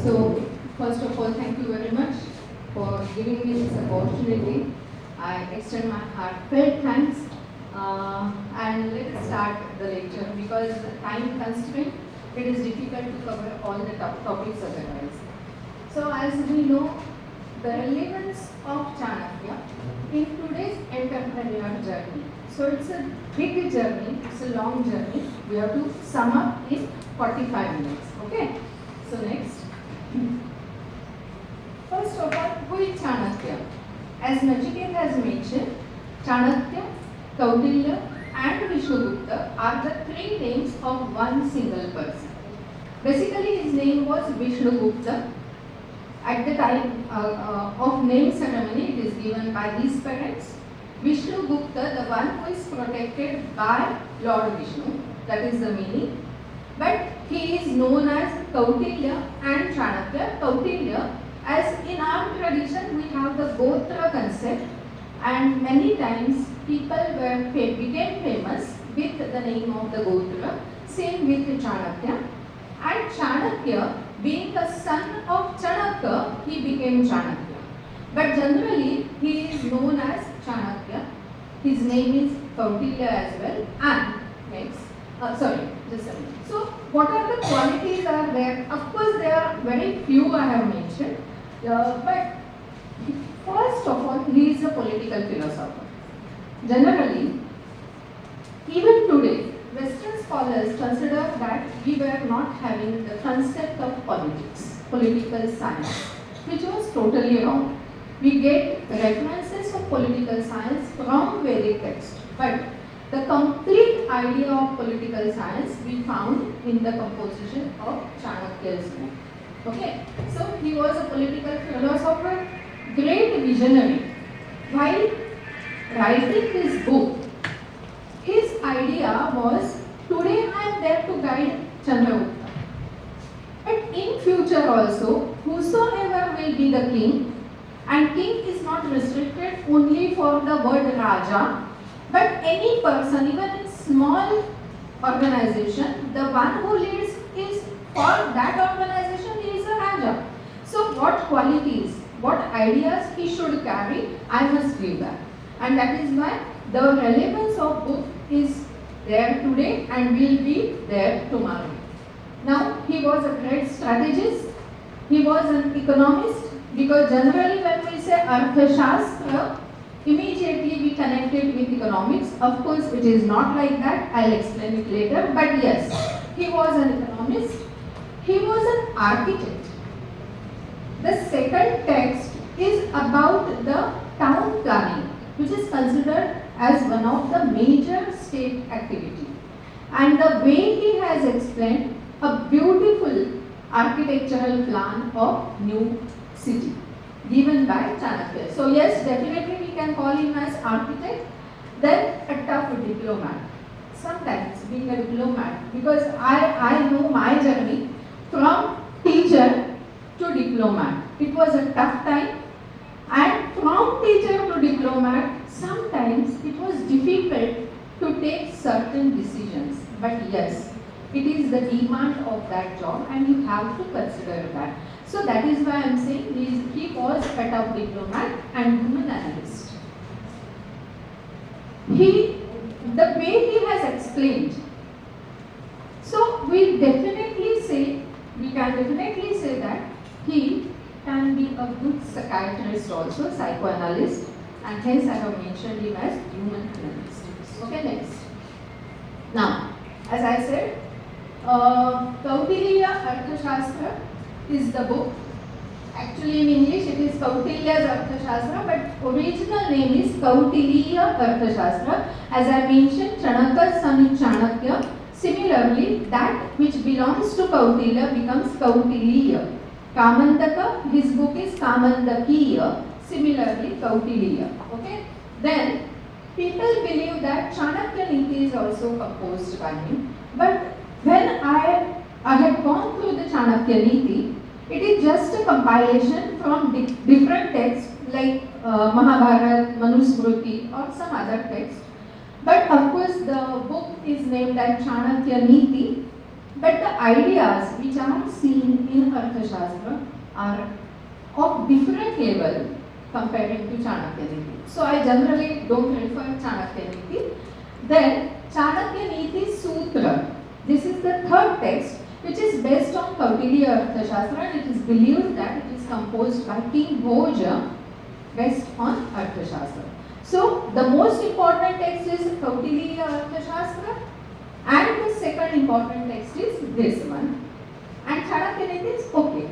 So, first of all, thank you very much for giving me this opportunity. I extend my heartfelt thanks. And let us start the lecture because the time constraint, it is difficult to cover all the topics otherwise. So, as we know, the relevance of Chanakya in today's entrepreneurial journey. So, it's a big journey, it's a long journey. We have to sum up in 45 minutes. Okay? So, next. First of all, who is Chanakya? As Nachiket has mentioned, Chanakya, Kautilya and Vishnugupta are the three names of one single person. Basically, his name was Vishnugupta. At the time of name ceremony, it is given by his parents. Vishnugupta, the one who is protected by Lord Vishnu, that is the meaning. But he is known as Kautilya and Chanakya. Kautilya, as in our tradition, we have the Gotra concept, and many times people became famous with the name of the Gotra. Same with Chanakya. And Chanakya, being the son of Chanakya, he became Chanakya. But generally, he is known as Chanakya. His name is Kautilya as well. And next. Sorry, just a minute. So, what are the qualities are there? Of course, there are very few I have mentioned. But first of all, he is a political philosopher. Generally, even today, Western scholars consider that we were not having the concept of politics, political science, which was totally wrong. We get references of political science from Vedic texts, but the complete idea of political science we found in the composition of Chanakya's book. Okay, so he was a political philosopher, great visionary. While writing this book, his idea was, today I am there to guide Chandragupta. But in future also, whosoever will be the king, and king is not restricted only for the word Raja, but any person, even in small organization, the one who leads is for that organization, he is a Raja. So what qualities, what ideas he should carry, I must give that. And that is why the relevance of book is there today and will be there tomorrow. Now, he was a great strategist, he was an economist, because generally when we say Arthashastra, immediately we connect it with economics. Of course, it is not like that. I'll explain it later. But yes, he was an economist. He was an architect. The second text is about the town planning, which is considered as one of the major state activity. And the way he has explained a beautiful architectural plan of new city given by Chanakya. So yes, definitely we can call him as architect, then a tough diplomat. Sometimes being a diplomat, because I know my journey from teacher to diplomat. It was a tough time, and from teacher to diplomat, sometimes it was difficult to take certain decisions. But yes, it is the demand of that job and you have to consider that. So that is why I am saying he was a tough diplomat and human analyst. The way he has explained, so we can definitely say that he can be a good psychiatrist also, psychoanalyst, and hence I have mentioned him as human analyst. Okay, next. Now, as I said, Chanakya Arthashastra is the book. Actually in English it is Kautilya's Arthashastra, but original name is Kautilya Arthashastra. As I mentioned, Chanakya's son is Chanakya. Similarly, that which belongs to Kautilya becomes Kautilya. Kamandaka, his book is Kamandakiya. Similarly, Kautilya. Okay. Then people believe that Chanakya Niti is also composed by him. But when I had gone through the Chanakya Niti, it is just a compilation from different texts like Mahabharata, Manusmriti or some other text. But of course the book is named as Chanakya Niti, but the ideas which are seen in Arthashastra are of different level comparing to Chanakya Niti. So I generally don't refer Chanakya Niti. Then Chanakya Niti Sutra. This is the third text which is based on Kautilya Arthashastra, and it is believed that it is composed by King Bhoja based on Arthashastra. So the most important text is Kautilya Arthashastra, and the second important text is this one. And Chanakya Niti is okay.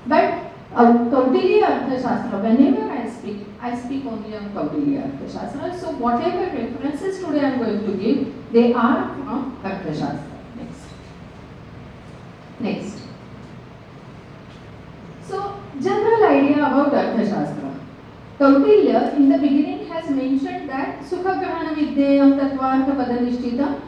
But Kautilya Arthashastra, whenever I speak only on Kautilya Arthashastra. So whatever references today I am going to give, they are from Arthashastra. Next. So general idea about Arthashastra. Kautilya in the beginning has mentioned that Sukha Grahana Vidyayam Tatvartha Padanishchita.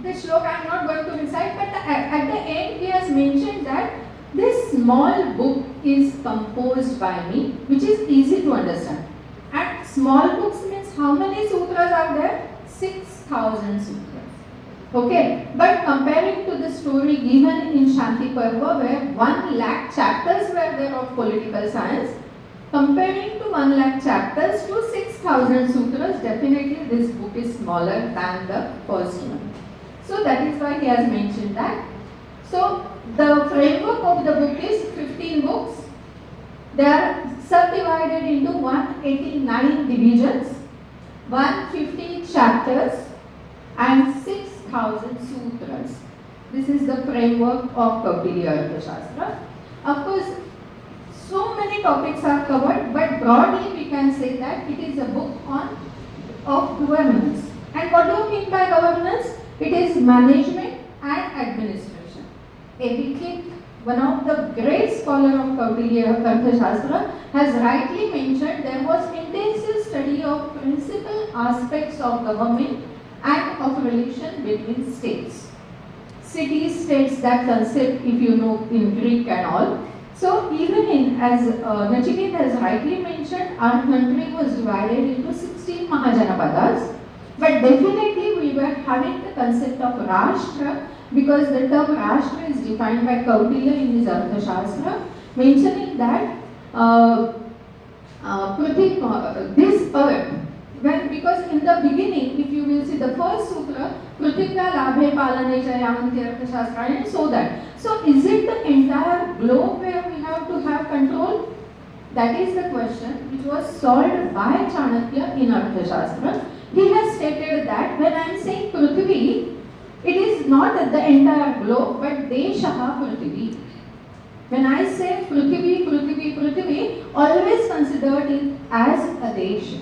This shloka I am not going to recite, but at the end he has mentioned that this small book is composed by me, which is easy to understand. And small books means how many sutras are there? 6,000 sutras. Okay, but comparing to the story given in Shanti Parva, where 1 lakh chapters were there of political science, comparing to 1 lakh chapters to 6,000 sutras, definitely this book is smaller than the first one. So that is why he has mentioned that. So the framework of the book is 15 books. They are subdivided into 189 divisions, 150 chapters, and 6,000 sutras. This is the framework of Kautilya Arthashastra. Of course, so many topics are covered, but broadly we can say that it is a book of governance. And what do you mean by governance? It is management and administration. Epiclet, one of the great scholars of Kautilya Arthashastra, has rightly mentioned there was intensive study of principal aspects of government and of relation between states. Cities, states, that concept, if you know in Greek and all. So even in, as Nachiket has rightly mentioned, our country was divided into 16 Mahajanapadas, but definitely we were having the concept of Rashtra, because the term Rashtra is defined by Kautilya in his Arthashastra, mentioning that this earth, because in the beginning, if you will see the first sutra, Prithivya Labhe Palane Chayamanti Arthashastra, and so that. So is it the entire globe where we have to have control? That is the question which was solved by Chanakya in Arthashastra. He has stated that when I am saying Prithvi, it is not the entire globe, but Deshaha Prithvi. When I say Prithvi, always consider it as a Desh.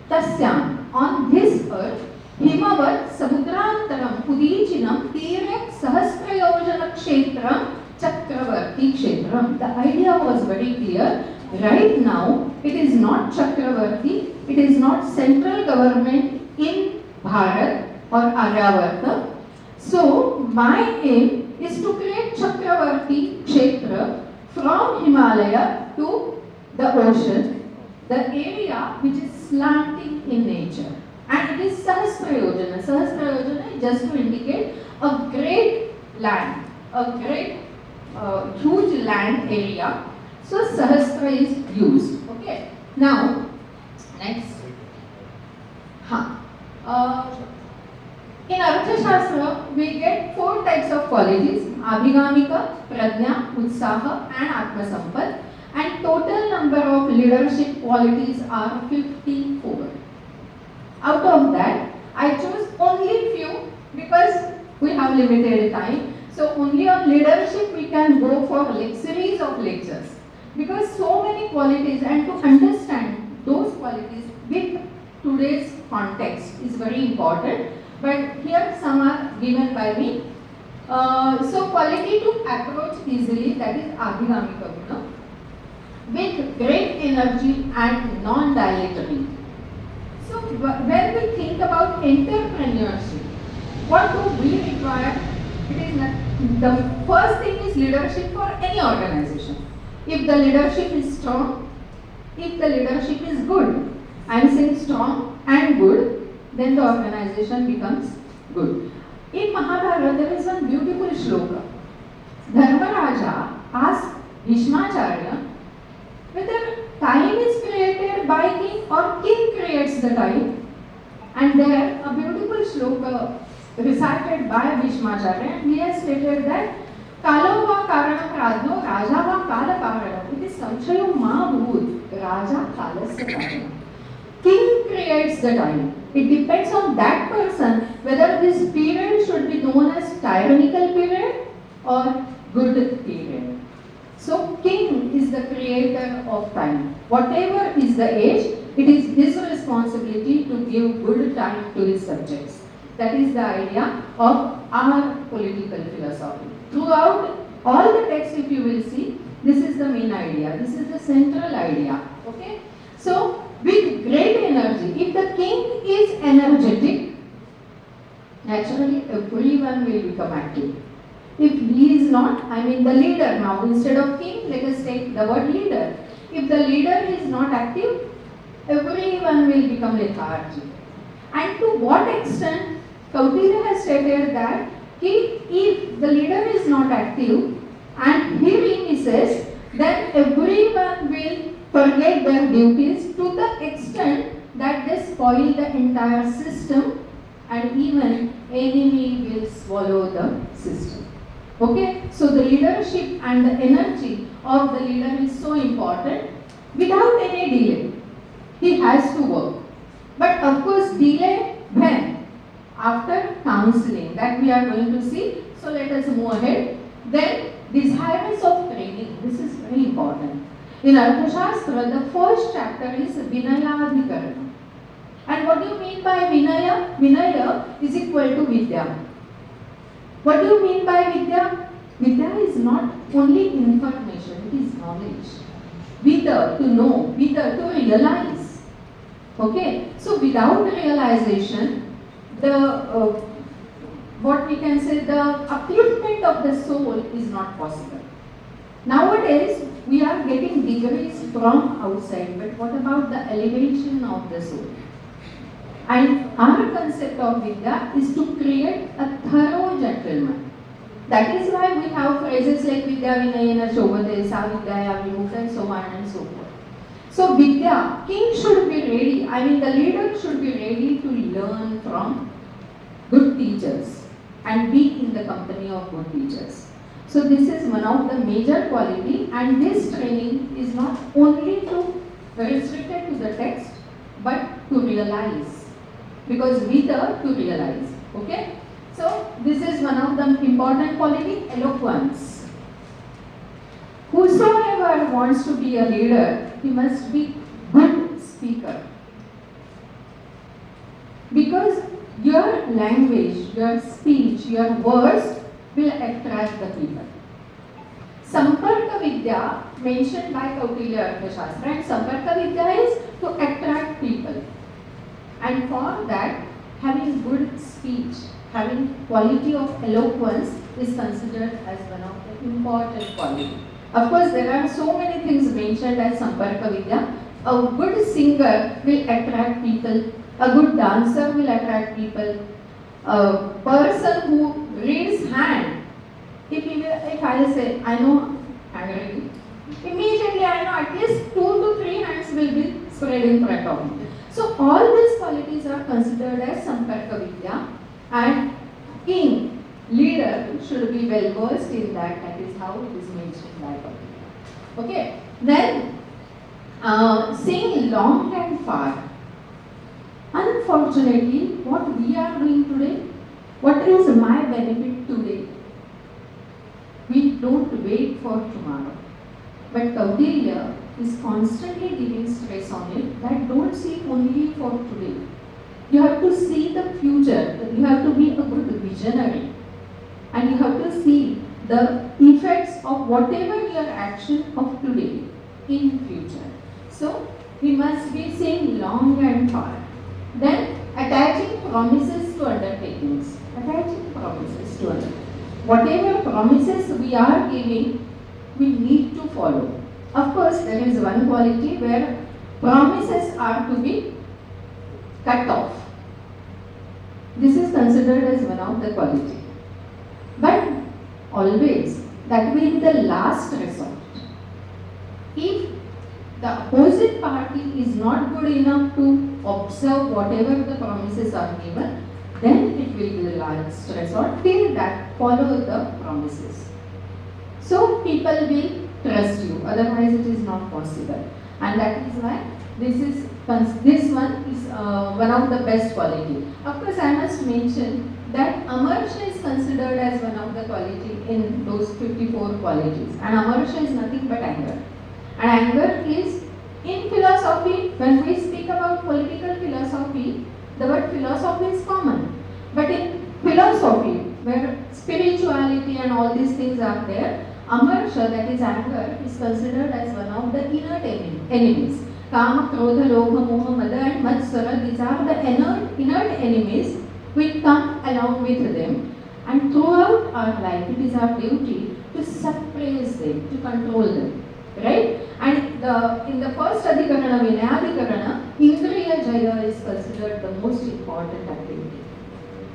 Tasyam, on this earth, Himavat Samudrantaram Udichinam Tirak Sahasrayojana Kshetram Chakravarti Kshetram. The idea was very clear. Right now, it is not Chakravarti, it is not central government in Bharat or Aryavarta. So, my aim is to create Chakravarti Kshetra from Himalaya to the ocean, the area which is slanting in nature. And it is Sahasrayojana. Sahasrayojana is just to indicate a great land, a great huge land area. So Sahasra is used. Okay. Now, next. In Arthashastra, we get 4 types of qualities: Abhigamika, Prajna, Utsaha, and Atmasampat. And total number of leadership qualities are 54. Out of that, I chose only few because we have limited time. So only on leadership we can go for series of lectures, because so many qualities, and to understand those qualities with today's context is very important. But here some are given by me. So quality to approach easily, that is Abhigamika Guna, with great energy and non-dilatory. So when we think about entrepreneurship, what do we require? It is not, the first thing is leadership for any organization. If the leadership is strong, if the leadership is good, I am saying strong and good, then the organization becomes good. In Mahabharata, there is one beautiful shloka. Dharmaraja asked Bhishmacharya whether time is created by king or king creates the time. And there, a beautiful shloka recited by Bhishmacharya, and he has stated that Kalo va karana pradno, Raja va kala karana. It is samshayo ma bhut, Raja kalasya karana. King creates the time. It depends on that person whether this period should be known as tyrannical period or good period. So king is the creator of time. Whatever is the age, it is his responsibility to give good time to his subjects. That is the idea of our political philosophy. Throughout all the texts, if you will see, this is the main idea. This is the central idea. Okay? So, with great energy, if the king is energetic, naturally everyone will become active. If he is not, I mean the leader now, instead of king, let us take the word leader. If the leader is not active, everyone will become lethargic. And to what extent, Kautilya has stated that if the leader is not active and he remisses, then everyone will forget their duties to the extent that they spoil the entire system, and even enemy will swallow the system. Okay, so the leadership and the energy of the leader is so important. Without any delay, he has to work. But of course, delay when? After counseling, that we are going to see. So let us move ahead. Then, desirous of training. This is very important. In Arthashastra, the first chapter is Vinayadhikarana. And what do you mean by Vinaya? Vinaya is equal to Vidya. What do you mean by Vidya? Vidya is not only information, it is knowledge. Vidya, to know, Vidya, to realize. Okay? So without realization, the what we can say, the upliftment of the soul is not possible. Nowadays, we are getting degrees from outside, but what about the elevation of the soul? And our concept of Vidya is to create a thorough gentleman. That is why we have phrases like Vidya Vinayana Shobhate, Savidyaya Vimukha, and so on and so forth. So Vidya, king should be ready, I mean the leader should be ready to learn from good teachers and be in the company of good teachers. So this is one of the major quality, and this training is not only restricted to the text, but to realize. Because Vidya, to realize. Okay? So this is one of the important quality, eloquence. Whosoever wants to be a leader, he must be good speaker. Because your language, your speech, your words will attract the people. Samparka Vidya mentioned by Kautilya Arthashastra, and Samparka Vidya is to attract people. And for that, having good speech, having quality of eloquence is considered as one of the important qualities. Of course, there are so many things mentioned as Samparka Vidya. A good singer will attract people. A good dancer will attract people. A person who reads hand, if I will say, I know handwriting, immediately I know at least 2 to 3 hands will be spread in front of me. So all these qualities are considered as Samparka Vidya, and king, leader should be well versed in that. That is how it is mentioned by Kautilya. Okay, then saying long and far. Unfortunately, what we are doing today, what is my benefit today? We don't wait for tomorrow. But Kautilya is constantly giving stress on it that don't see only for today. You have to see the future. You have to be a good visionary. And you have to see the effects of whatever your action of today in future. So, we must be saying long and far. Then, attaching promises to undertakings. Attaching promises to undertakings. Whatever promises we are giving, we need to follow. Of course, there is one quality where promises are to be cut off. This is considered as one of the quality. But always, that will be the last resort. If the opposite party is not good enough to observe whatever the promises are given, then it will be the last resort till that follow the promises. So people will trust you, otherwise it is not possible. And that is why this one is one of the best quality. Of course, I must mention that amartya is considered as one of the quality in those 54 qualities. And amartya is nothing but anger. And anger is, in philosophy, when we speak about political philosophy, the word philosophy is common. But in philosophy, where spirituality and all these things are there, amartya, that is anger, is considered as one of the inert enemies. Kama, Krodha, Lobha, Moha, Mada and Matsara, these are the inert enemies. We come along with them, and throughout our life, it is our duty to suppress them, to control them. Right? And in the first Adhikarana, Vinayadhikarana, Indriya Jaya is considered the most important activity.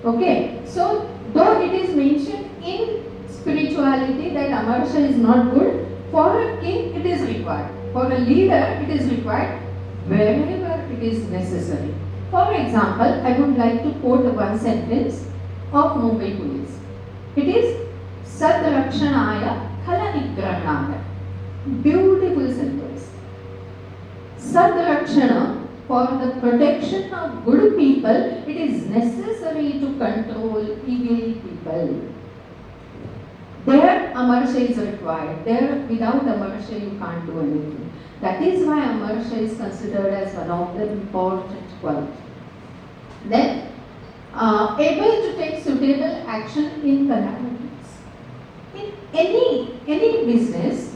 Okay? So, though it is mentioned in spirituality that amartya is not good, for a king it is required. For a leader it is required wherever it is necessary. For example, I would like to quote one sentence of Mumbai police. It is Sadrakshanaaya Khalanigrahanaya. Beautiful sentence. Sadrakshana, for the protection of good people, it is necessary to control evil people. There amartya is required. There without amartya you can't do anything. That is why amartya is considered as one of the important qualities. Then, able to take suitable action in calamities. In any business,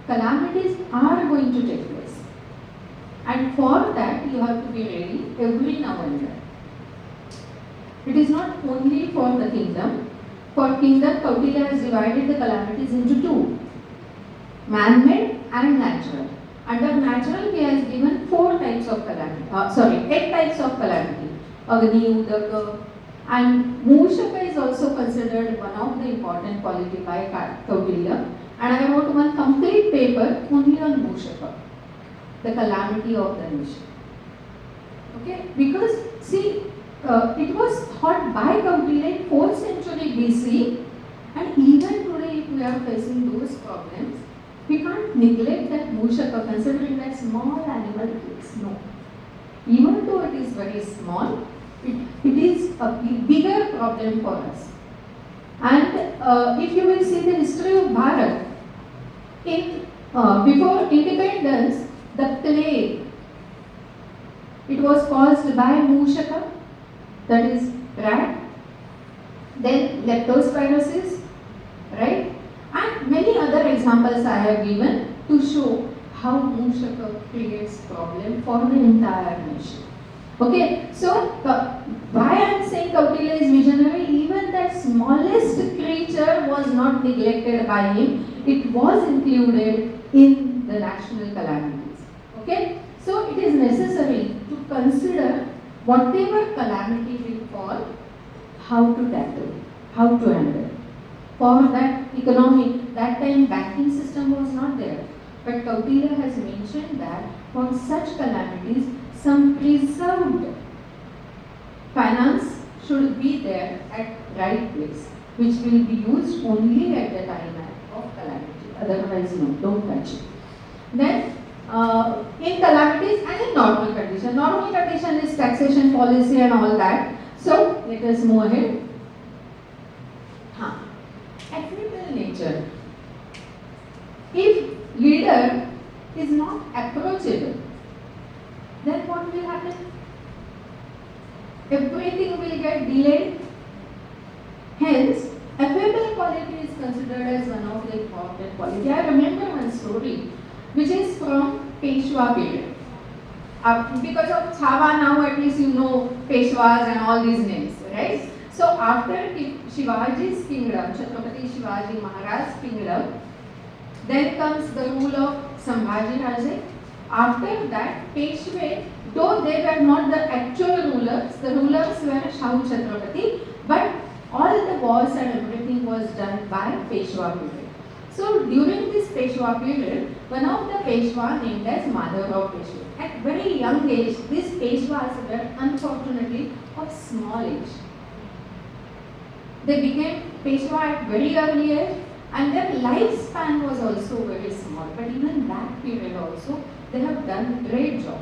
calamities are going to take place. And for that, you have to be ready every now and then. It is not only for the kingdom. For kingdom, Kautilya has divided the calamities into two, man-made and natural. Under natural, he has given 8 types of calamity. Agni, Udaka, and Mushaka is also considered one of the important quality by Kautilya. And I wrote one complete paper only on Mushaka, the calamity of the nation. Okay, because see, it was thought by Kautilya in 4th century BC, and even today if we are facing those problems, we can't neglect that Mushaka considering that small animal kills. No. Even though it is very small, it is a bigger problem for us. And if you will see the history of Bharat, before independence, the plague, it was caused by Mushaka, that is rat, then leptospirosis, right? And many other examples I have given to show how Mushaka creates problem for the entire nation. Okay, so why I am saying Kautilya is visionary, even that smallest creature was not neglected by him, it was included in the national calamities. Okay, so it is necessary to consider whatever calamity will fall, how to tackle, how to handle. For that economic, that time banking system was not there. But Kautilya has mentioned that for such calamities, some preserved finance should be there at right place, which will be used only at the time of calamity. Otherwise, no, don't touch it. Then, in calamities and in normal condition. Normal condition is taxation policy and all that. So, let us move ahead. Equitable nature. If leader is not approachable, then what will happen? Everything will get delayed. Hence, affable quality is considered as one of the important quality. I remember one story which is from Peshwa period. Because of Chhawa now at least you know Peshwas and all these names, right? So after Shivaji's kingdom, Chhatrapati Shivaji Maharaj's kingdom, then comes the rule of Sambhaji Raje. After that, Peshwa Though they were not the actual rulers, the rulers were Shahu Chhatrapati, but all the wars and everything was done by Peshwa period. So during this Peshwa period, one of the Peshwa named as Madhavrao Peshwa. At very young age, these Peshwas were unfortunately of small age. They became Peshwa at very early age, and their lifespan was also very small. But even that period also, they have done great job.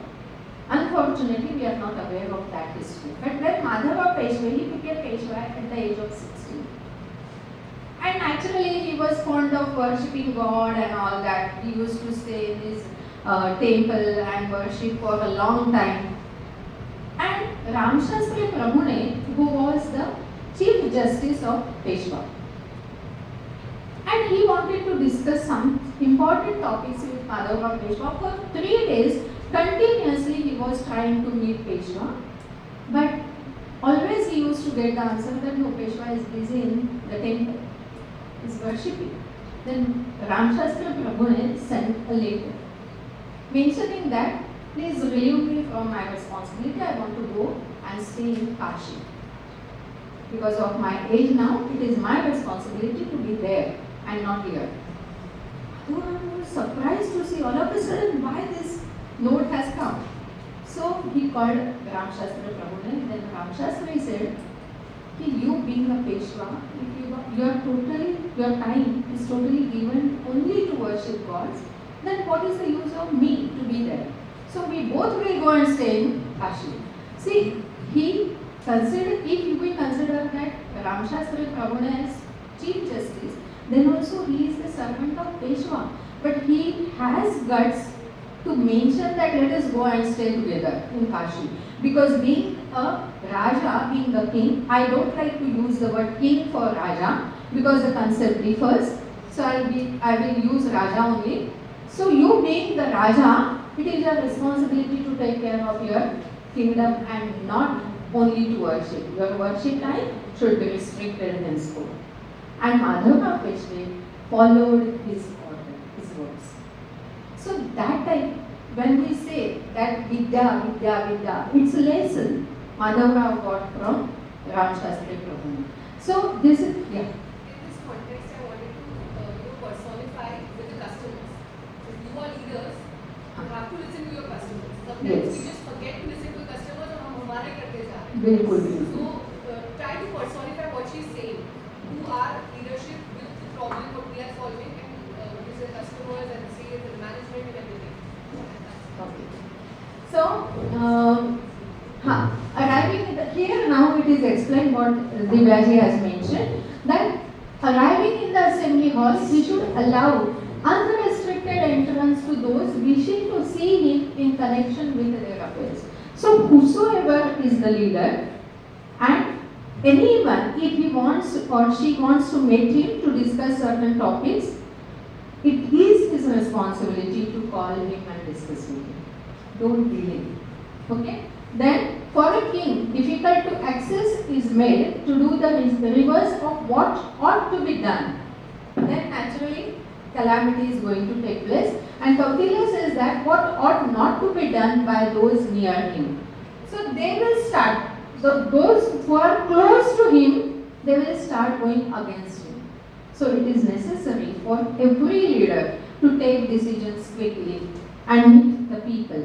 Unfortunately, we are not aware of that history. But when Madhavrao Peshwa, he became Peshwa at the age of 16. And naturally, he was fond of worshipping God and all that. He used to stay in his temple and worship for a long time. And Ramshastri Prabhune, who was the Chief Justice of Peshwa, and he wanted to discuss some important topics with Madhavrao Peshwa. For 3 days, continuously he was trying to meet Peshwa, but always he used to get the answer that no, Peshwa is busy in the temple, is worshipping. Then Ramshastra Prabhune sent a letter mentioning that please relieve me from my responsibility, I want to go and stay in Kashi. Because of my age now, it is my responsibility to be there and not here. I was surprised to see all of a sudden why this note has come. So he called Ramshastra Prabhune, then Ramshastra said, you being a Peshwa, if your time is totally given only to worship gods, then what is the use of me to be there? So we both will go and stay in Kashi. See, he considered, if we consider that Ramshastra Prabhune as Chief Justice, then also he is the servant of Peshwa. But he has guts to mention that let us go and stay together in Kashi. Because being a Raja, being a king, I don't like to use the word king for Raja because the concept differs. So I will use Raja only. So you being the Raja, it is your responsibility to take care of your kingdom and not only to worship. Your worship time should be restricted henceforth. And Madhavrao Peshwa followed his order, his words. So that time, when we say that Vidya, Vidya, Vidya, it's a lesson Madhavrao got from Ramshastri Prabhu. So this is, yeah. In this context, I wanted to personify with the customers. If you are leaders, you have to listen to your customers. Sometimes Yes. you just forget to listen to customers and हम हमारे करते जा रहे हैं. बिल्कुल. So try to personify what she's saying. Who are leadership with the problem what we are solving and with the customers and sales and management and everything. Okay. So, arriving here now it is explained what Divyaji has mentioned, that arriving in the assembly hall, he should allow unrestricted entrance to those wishing to see him in connection with their affairs. So whosoever is the leader and anyone, if he wants or she wants to meet him to discuss certain topics, it is his responsibility to call him and discuss with him. Don't delay. Okay? Then, for a king, difficult to access is made to do the reverse of what ought to be done. Then, naturally, calamity is going to take place. And Kautilya says that what ought not to be done by those near him. So, they will start. So, those who are close to him, they will start going against him. So, it is necessary for every leader to take decisions quickly and meet the people.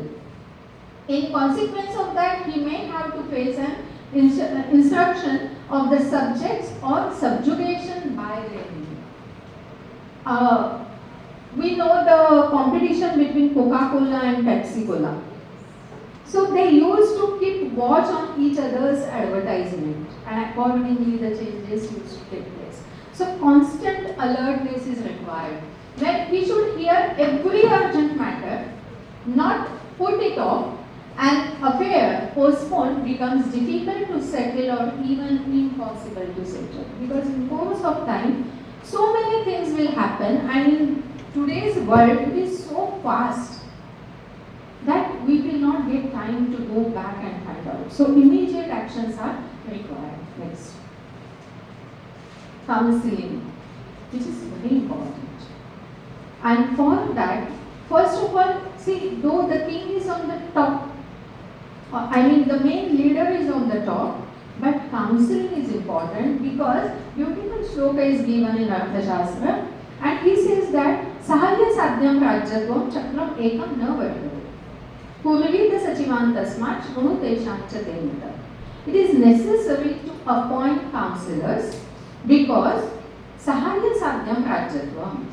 In consequence of that, he may have to face an instruction of the subjects or subjugation by the enemy. We know the competition between Coca-Cola and Pepsi-Cola. So they used to keep watch on each other's advertisement, and accordingly the changes used to take place. So constant alertness is required. When we should hear every urgent matter, not put it off, an affair postponed becomes difficult to settle or even impossible to settle. Because in course of time, so many things will happen, and in today's world it is so fast that we will not get time to go back and find out. So immediate actions are required. Next. Counseling, which is very important. And for that, first of all, see, though the king is on the top, the main leader is on the top, but counseling is important because beautiful shloka is given in Arthashastra, and he says that Sahalya Sadhyam Rajyatvam Chakram Ekam Na Vartate. Purvita Sachivan Tasmat Shrumu Teshancha Temata. It is necessary to appoint counselors because Sahalya Sadhyam Rajyatvam.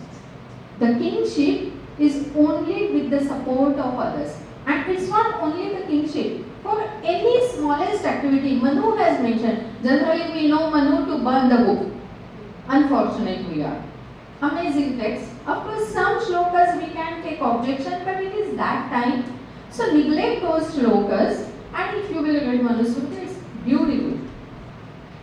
The kingship is only with the support of others. And it's not only the kingship. For any smallest activity, Manu has mentioned, generally we know Manu to burn the book. Unfortunate we are. Amazing text. Of course, some shlokas we can take objection, but it is that time. So neglect those shlokas, and if you will read Manusmriti, it's beautiful.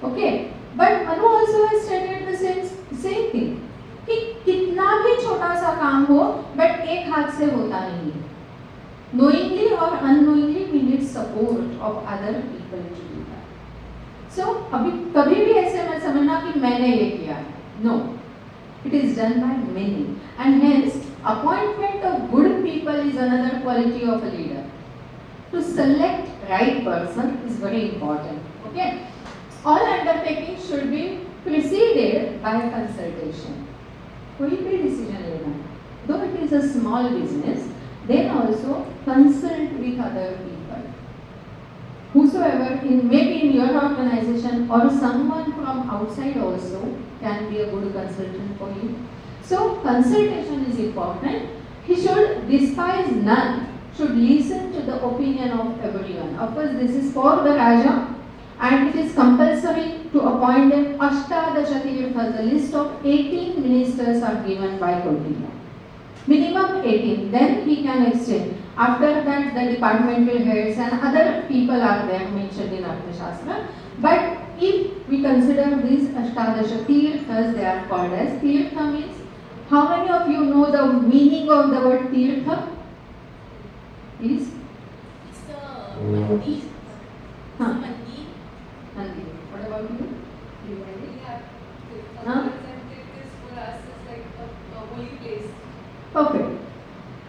Okay, but Manu also has stated the same thing. कि कितना भी छोटा सा काम हो, but एक हाथ से होता नहीं. Knowingly or unknowingly, we need support of other people to do that. So अभी कभी भी ऐसे मत समझना कि मैंने ये किया. No, it is done by many, and hence appointment of good people is another quality of a leader. To select right person is very important. Okay, all undertakings should be preceded by consultation. कोई भी decision लेना, though it is a small business, then also consult with other people. Whosoever maybe in your organization or someone from outside also can be a good consultant for you. So consultation is important. He should despise none, should listen to the opinion of everyone. Of course, this is for the Raja, and it is compulsory to appoint them. Ashtadasha Tirthas, the list of 18 ministers are given by Kautilya. Minimum 18, then he can extend. After that, the departmental heads and other people are there mentioned in Arthashastra. But if we consider these Ashtadasha Tirthas, they are called as Tirtha means. How many of you know the meaning of the word Tirtha? Please? It's the Mandi. Mandi. Mandi. What about you? Yeah. Huh? This for us is like a holy place. Perfect.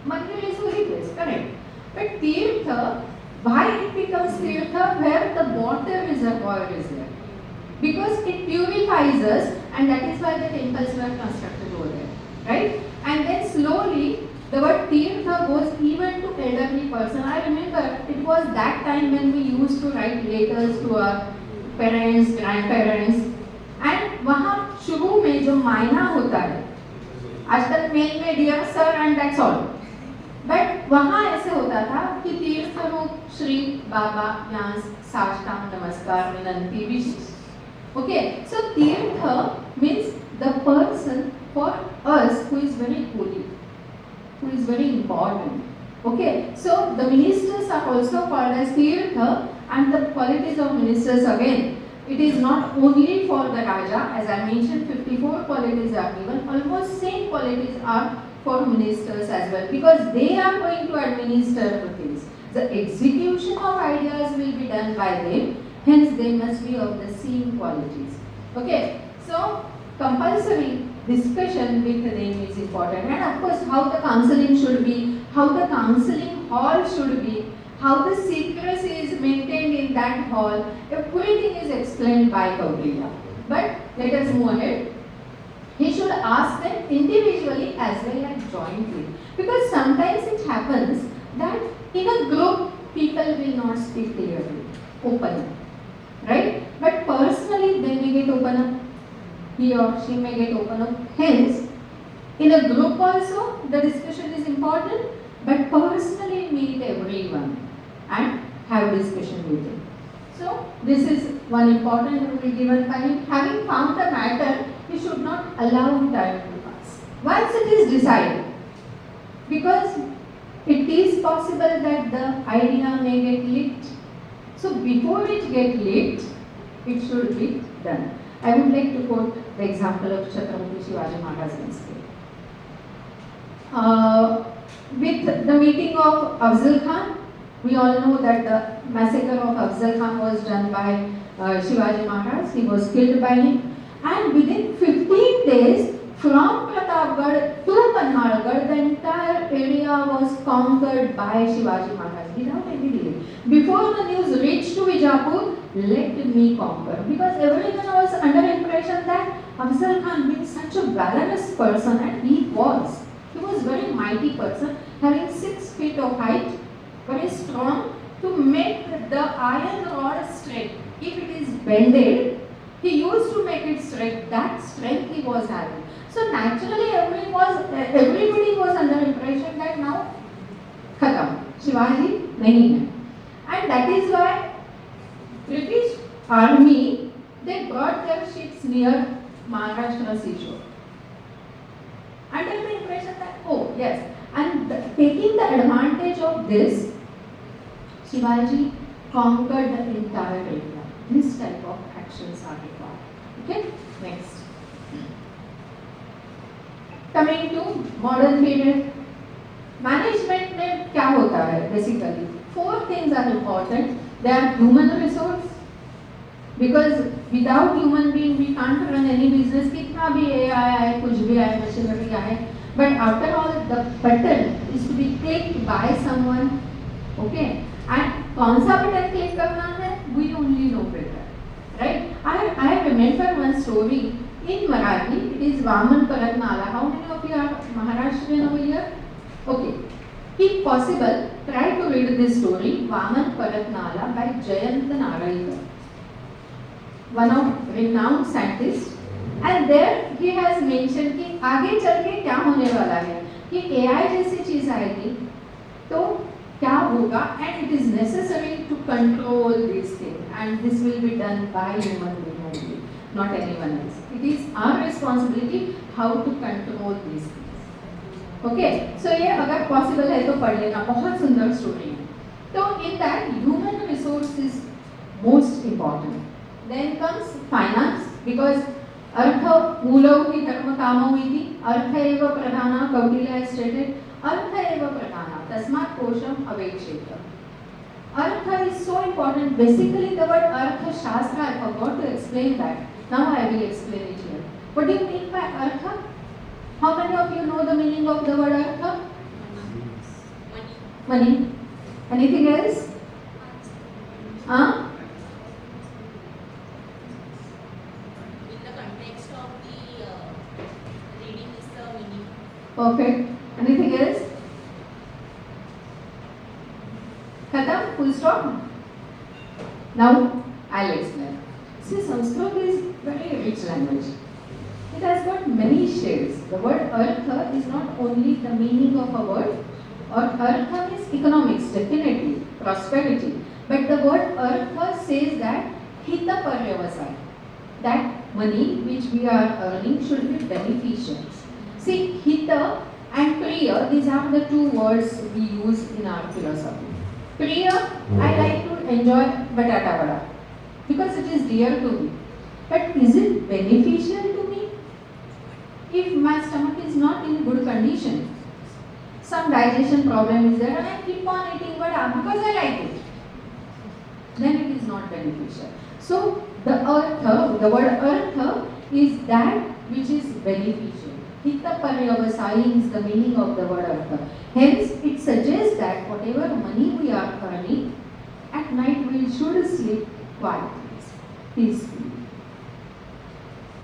Mandir is holy place, correct. But Tirtha, why it becomes Tirtha? Where the water reservoir is there. Because it purifies us, and that is why the temples were constructed over there. Right? And then slowly, the word Tirtha goes even to elderly person. I remember it was that time when we used to write letters to our parents, grandparents, and वहाँ शुरू में जो मायना होता है, आजकल mail में dear sir and that's all, but वहाँ ऐसे होता था कि तीर्थ रूप श्री बाबा व्यास साष्टांग नमस्कार विनंती विशेष. Okay, so tirtha means the person for us who is very holy, who is very important. Okay, so the ministers are also called as tirtha, and the qualities of ministers again. It is not only for the Raja, as I mentioned, 54 qualities are given. Almost same qualities are for ministers as well, because they are going to administer the things. The execution of ideas will be done by them. Hence, they must be of the same qualities. Okay, so compulsory discussion with them is important, and of course, how the counseling should be, how the counseling hall should be, how the secrecy is maintained in that hall. Everything is explained by Kautilya. But let us move ahead. He should ask them individually as well as jointly, because sometimes it happens that in a group people will not speak clearly, openly. Right? But personally they may get open up. He or she may get open up. Hence, in a group also the discussion is important, but personally meet everyone and have discussion with him. So, this is one important rule given by him. Having found the matter, he should not allow time to pass. Once it is decided, because it is possible that the idea may get leaked. So before it gets leaked, it should be done. I would like to quote the example of Chhatrapati Shivaji Maharaj's case. With the meeting of Afzal Khan, we all know that the massacre of Afzal Khan was done by Shivaji Maharaj. He was killed by him, and within 15 days, from Pratapgarh to Panhalgarh, the entire area was conquered by Shivaji Maharaj without any delay. Before the news reached to Bijapur, let me conquer. Because everyone was under impression that Afzal Khan being such a valorous person, and he was. He was very mighty person, having 6 feet of height, very strong, to make the iron rod straight. If it is bended, he used to make it straight. That strength he was having. So naturally, everybody was under impression that now, khatam, Shivaji nahi hai. And that is why British army, they brought their ships near Maharashtra seashore. Under the impression that, oh yes, and taking the advantage of this, Shivaji conquered the entire area. This type of actions are required. Okay, next. Coming to modern period, management में क्या होता है basically? 4 things are important. They are human resource, because without human being we can't run any business. कितना भी AI आए, कुछ भी आए, machinery आए, but after all the button is to be clicked by someone. Okay, and कौन सा button click करना है? We only know better, right? I remember one story in Marathi. It is Vaman Paratnala. How many of you are Maharashtrian over here? Okay. If possible, try to read this story, Vaman Paratnala by Jayant Narayakar, one of renowned scientists. And there he has mentioned कि आगे चल के क्या होने वाला है, कि AI जैसी चीज आएगी, तो क्या होगा, and it is necessary to control these things, and this will be done by human being only, not anyone else. It is our responsibility how to control these things. Okay so ये अगर possible है तो पढ़ लेना, बहुत सुंदर story है. तो in that human resource is most important. Then comes finance, because अर्थ मूलौ हि धर्म कामौ इति अर्थ एव प्रधानः कौटिल्य स्टेटेड. अर्थ एव प्रधानः तस्मात् कोशम् अवेक्षेत. अर्थ is so important. Basically the word Arthashastra, I forgot to explain that. Now I will explain it here. What do you mean by Artha? How many of you know the meaning of the word Artha? Money. Anything else? In the context of the reading is the meaning. Perfect. Anything else? Khatam? Full stop? Now I'll explain. See, Sanskrit is very rich language. It has got many shades. The word artha is not only the meaning of a word, or artha means economics, definitely, prosperity. But the word artha says that hita paryavasai, that money which we are earning should be beneficial. See, hita and priya, these are the 2 words we use in our philosophy. Priya, I like to enjoy batata vada because it is dear to me. But is it beneficial to me? If my stomach is not in good condition, some digestion problem is there, and I keep on eating vada because I like it, then it is not beneficial. So the word artha is that which is beneficial. Hita paryavasai is the meaning of the word artha. Hence it suggests that whatever money we are earning, at night we should sleep quietly, peacefully.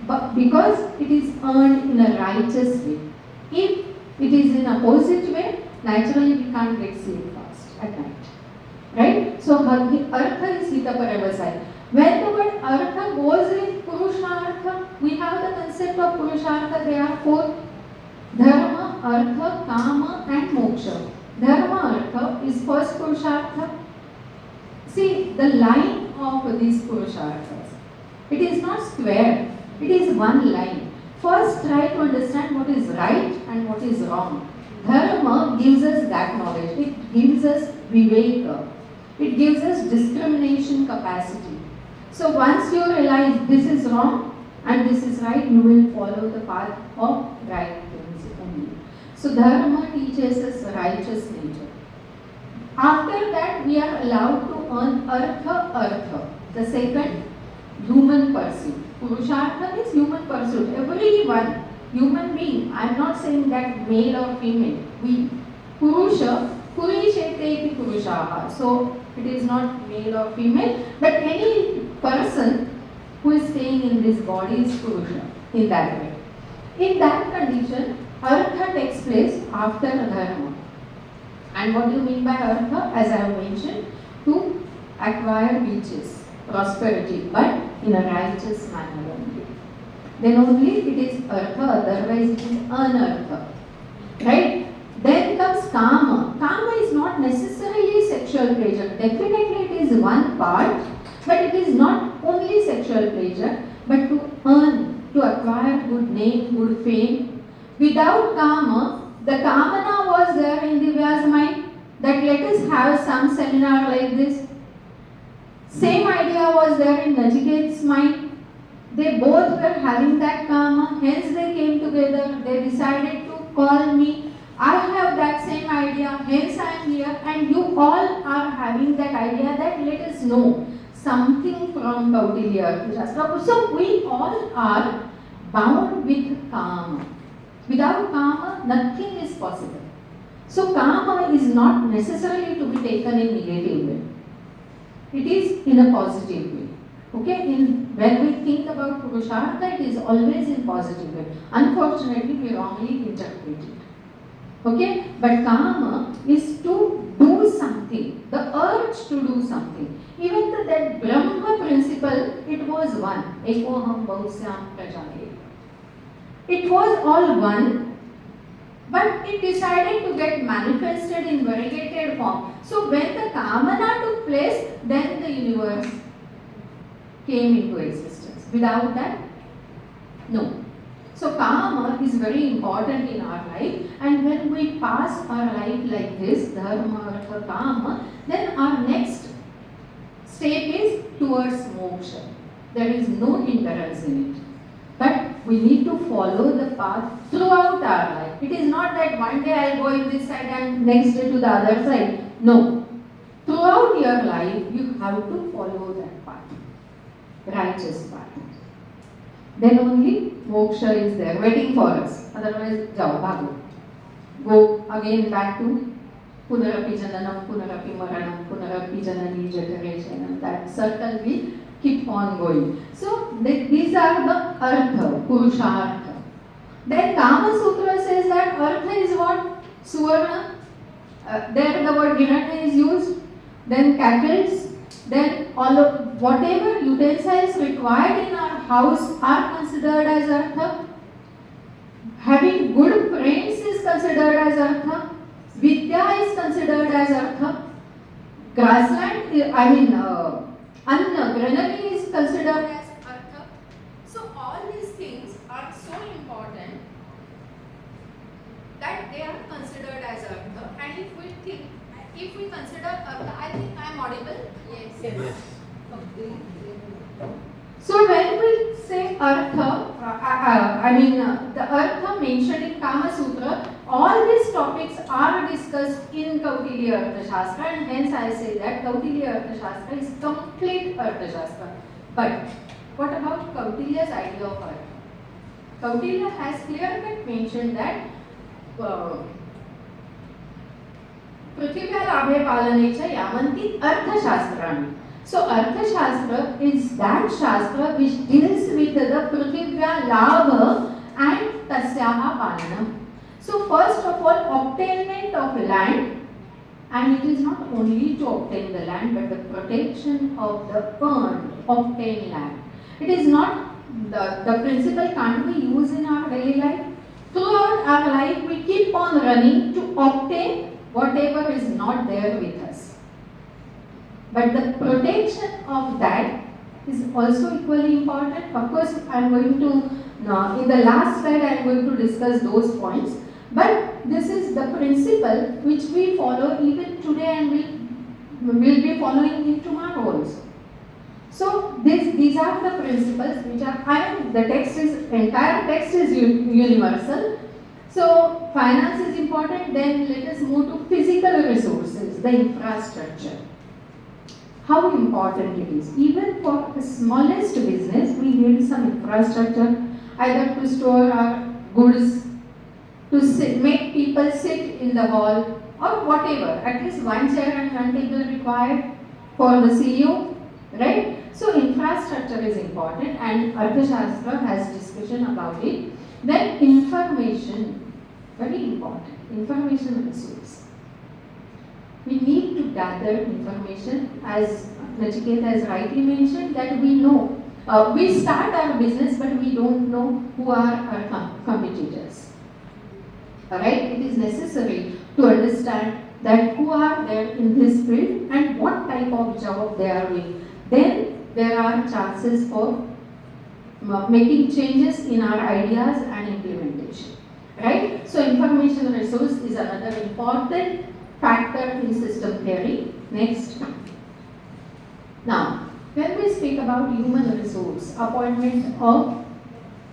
But because it is earned in a righteous way. If it is in opposite way, naturally we can't get sleep fast at night. Right? So artha is hita paryavasai. When the word artha goes in purushartha, we have the concept of purushartha. There are 4: dharma, artha, kama and moksha. Dharma artha is first purushartha. See, the line of these purusharthas, it is not square. It is one line. First, try to understand what is right and what is wrong. Dharma gives us that knowledge. It gives us viveka. It gives us discrimination capacity. So once you realize this is wrong and this is right, you will follow the path of right things only. So dharma teaches us righteous nature. After that, we are allowed to earn artha. The second, human pursuit. Purushartha is human pursuit. Everyone, human being, I am not saying that male or female, we. Purusha Purishete iti purushaha. So it is not male or female, but any person who is staying in this body is purusha in that way. In that condition, artha takes place after dharma. And what do you mean by artha? As I have mentioned, to acquire riches, prosperity, but in a righteous manner only. Then only it is artha, otherwise it is anartha. Right? Then comes kama. Kama is not necessarily sexual pleasure. Definitely it is one part, but it is not only sexual pleasure, but to earn, to acquire good name, good fame. Without kama, the kamana was there in Divya's mind that let us have some seminar like this. Same idea was there in Nachiket's mind. They both were having that kama, hence they came together. They decided to call me. I have that same idea, hence I am here, and you all are having that idea that let us know something from Kautilya Arthashastra. So we all are bound with kama. Without kama, nothing is possible. So kama is not necessarily to be taken in negative way. It is in a positive way. Okay, when we think about Purushartha, it is always in positive way. Unfortunately, we wrongly interpret it. Okay, but kama is to do something, the urge to do something. Even that Brahma principle, it was one. Ekoham Bausyam Prajaye. It was all one, but it decided to get manifested in variegated form. So when the kamana took place, then the universe came into existence. Without that, no. So kama is very important in our life, and when we pass our life like this, dharma, artha, kama, then our next step is towards moksha. There is no hindrance in it. But we need to follow the path throughout our life. It is not that one day I will go in this side and next day to the other side. No. Throughout your life, you have to follow that path. Righteous path. Then only moksha is there waiting for us. Otherwise, jao, bhago. Go again back to punarapi jananam, punarapi maranam, punarapi janani jatareshanam. That circle will keep on going. So these are the artha, purushartha. Then Kama Sutra says that artha is what? Suvarna. There the word hiranya is used. Then kettles. Then all of whatever utensils required in our house are considered as artha. Having good friends is considered as artha. Vidya is considered as artha. Grassland, Anna, granary is considered as artha. So all these things are so important that they are considered as artha. And if we consider artha, I think I am audible? Yes. Okay. So when we say artha, the artha mentioned in Kama Sutra, all these topics are discussed in Kautilya Arthashastra, and hence I say that Kautilya Arthashastra is complete Arthashastra. But what about Kautilya's idea of artha? Kautilya has clearly mentioned that Prithivya Labhe Palanecha Yamanti Arthashastrani. So Arthashastra is that Shastra which deals with the Prithivya Labha and Tasyaha Palana. So first of all, obtainment of land, and it is not only to obtain the land but the protection of the earned, obtained land. It is not the principle can't be used in our daily life. Throughout our life we keep on running to obtain whatever is not there with us. But the protection of that is also equally important. Of course, I am going to, in the last slide I am going to discuss those points. But this is the principle which we follow even today and will be following in tomorrow also. So these are the principles which are, entire text is universal. So finance is important, then let us move to physical resources, the infrastructure. How important it is. Even for the smallest business, we need some infrastructure, either to store our goods, make people sit in the hall or whatever. At least one chair and one table required for the CEO, right? So infrastructure is important, and Arthashastra has discussion about it. Then information, very important, information resource. We need to gather information, as Nachiket has rightly mentioned, that we know. We start our business, but we don't know who are our competitors. Alright, it is necessary to understand that who are there in this field and what type of job they are doing. Then there are chances for making changes in our ideas and implementation. Right? So information resource is another important factor in system theory. Next. Now, when we speak about human resource, appointment of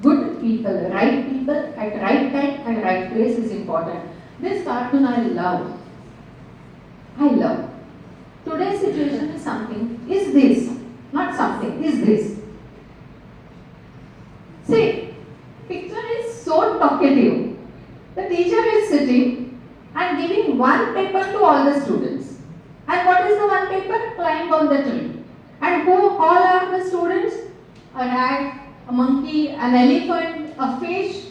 good people at right time and right place is important. This cartoon I love. Today's situation is something, is this, not something, is this. See, picture is so talkative. The teacher is sitting and giving one paper to all the students. And what is the one paper? Climb on the tree. And who all are the students? A rat, a monkey, an elephant, a fish,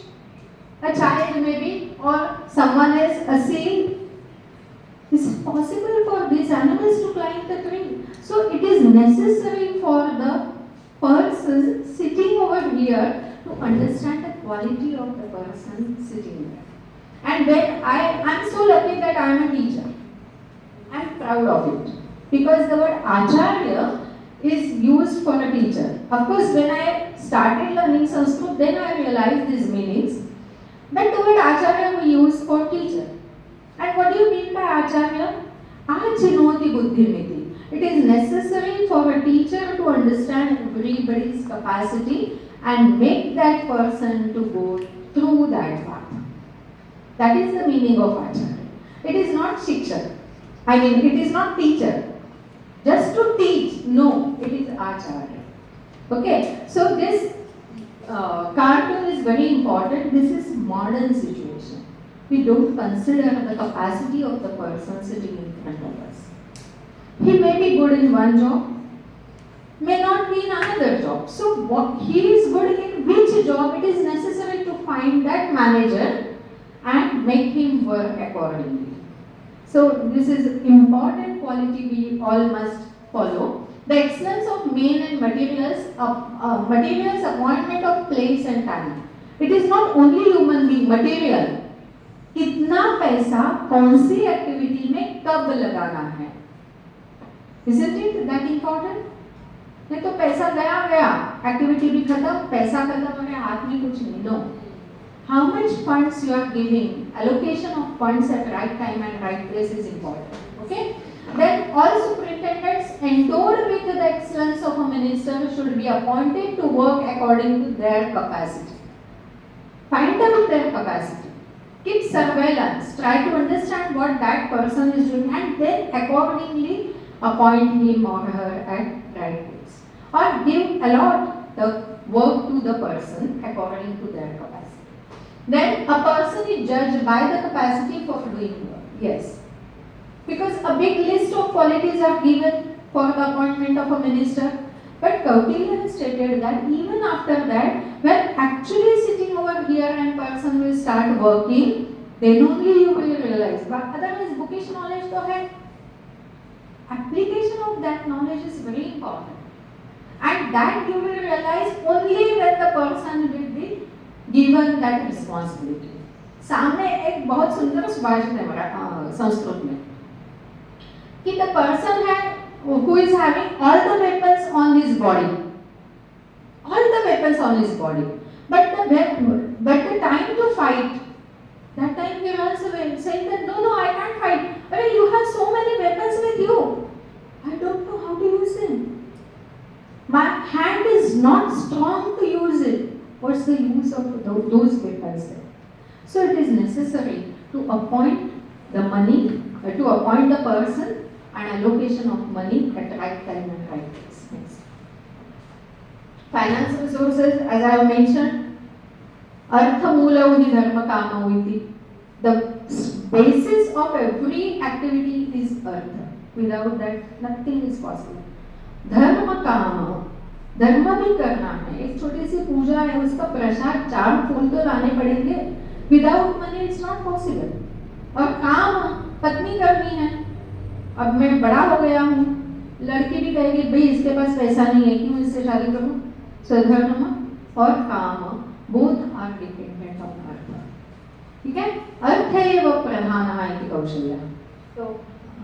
a child maybe, or someone else, a seal. Is it possible for these animals to climb the tree? So it is necessary for the person sitting over here to understand the quality of the person sitting there. And when I am so lucky that I am a teacher. I am proud of it. Because the word Acharya is used for a teacher. Of course, when I started learning Sanskrit, then I realized these meanings. But the word Acharya we use for teacher. And what do you mean by Acharya? Achinoti buddhimiti. It is necessary for a teacher to understand everybody's capacity and make that person to go through that path. That is the meaning of Acharya. It is not Shiksha. It is not teacher. Just to teach. No, it is Acharya. Okay, so this cartoon is very important. This is modern situation. We don't consider the capacity of the person sitting in front of us. He may be good in one job, may not be in another job. So what he is good in which job, it is necessary to find that manager and make him work accordingly. So this is important quality we all must follow. The excellence of main and materials appointment of place and time. It is not only human being, material. कितना पैसा कौन सी activity में कब लगाना है? Isn't it that important? नहीं तो पैसा गया, एक्टिविटी भी खत्म, पैसा खत्म हो गया, हाथ में कुछ नहीं. No. How much funds you are giving, allocation of funds at right time and right place is important. Okay? Then all superintendents endowed with the excellence of a minister should be appointed to work according to their capacity. Find out their capacity. Keep surveillance. Try to understand what that person is doing and then accordingly appoint him or her at right place. Or allot the work to the person according to their capacity. Then a person is judged by the capacity for doing work. Yes. Because a big list of qualities are given for the appointment of a minister. But Kautilya has stated that even after that, when actually sitting over here and person will start working, then only you will realize. But otherwise, bookish knowledge to hai. Application of that knowledge is very important. And that you will realize only when the person will be given that responsibility. सामने एक बहुत सुंदर सुभाषित है संस्कृत में कि the person who is having all the weapons on his body, but the time to fight, that time he runs away saying that no, I can't fight. But you have so many weapons with you. I don't know how to use them. My hand is not strong to use it. What's the use of those weapons then? So it is necessary to appoint the money, to appoint the person and allocation of money at right time and right place. Next. Finance resources, as I have mentioned, artha moola uhi dharma kama uiti. The basis of every activity is earth. Without that, nothing is possible. धर्म काम, धर्म भी करना है. एक छोटी सी पूजा है, उसका प्रसाद 4 फूल तो लाने पड़ेंगे. Without money, it's not possible. और काम पत्नी करनी है. अब मैं बड़ा हो गया हूँ, लड़की भी कहेगी भाई इसके पास पैसा नहीं है, क्यों इससे शादी करूँ? So धर्म और काम both are dependent on अर्थ. ठीक है? अर्थ है ये वो प्रधान है कि कौशल्य. तो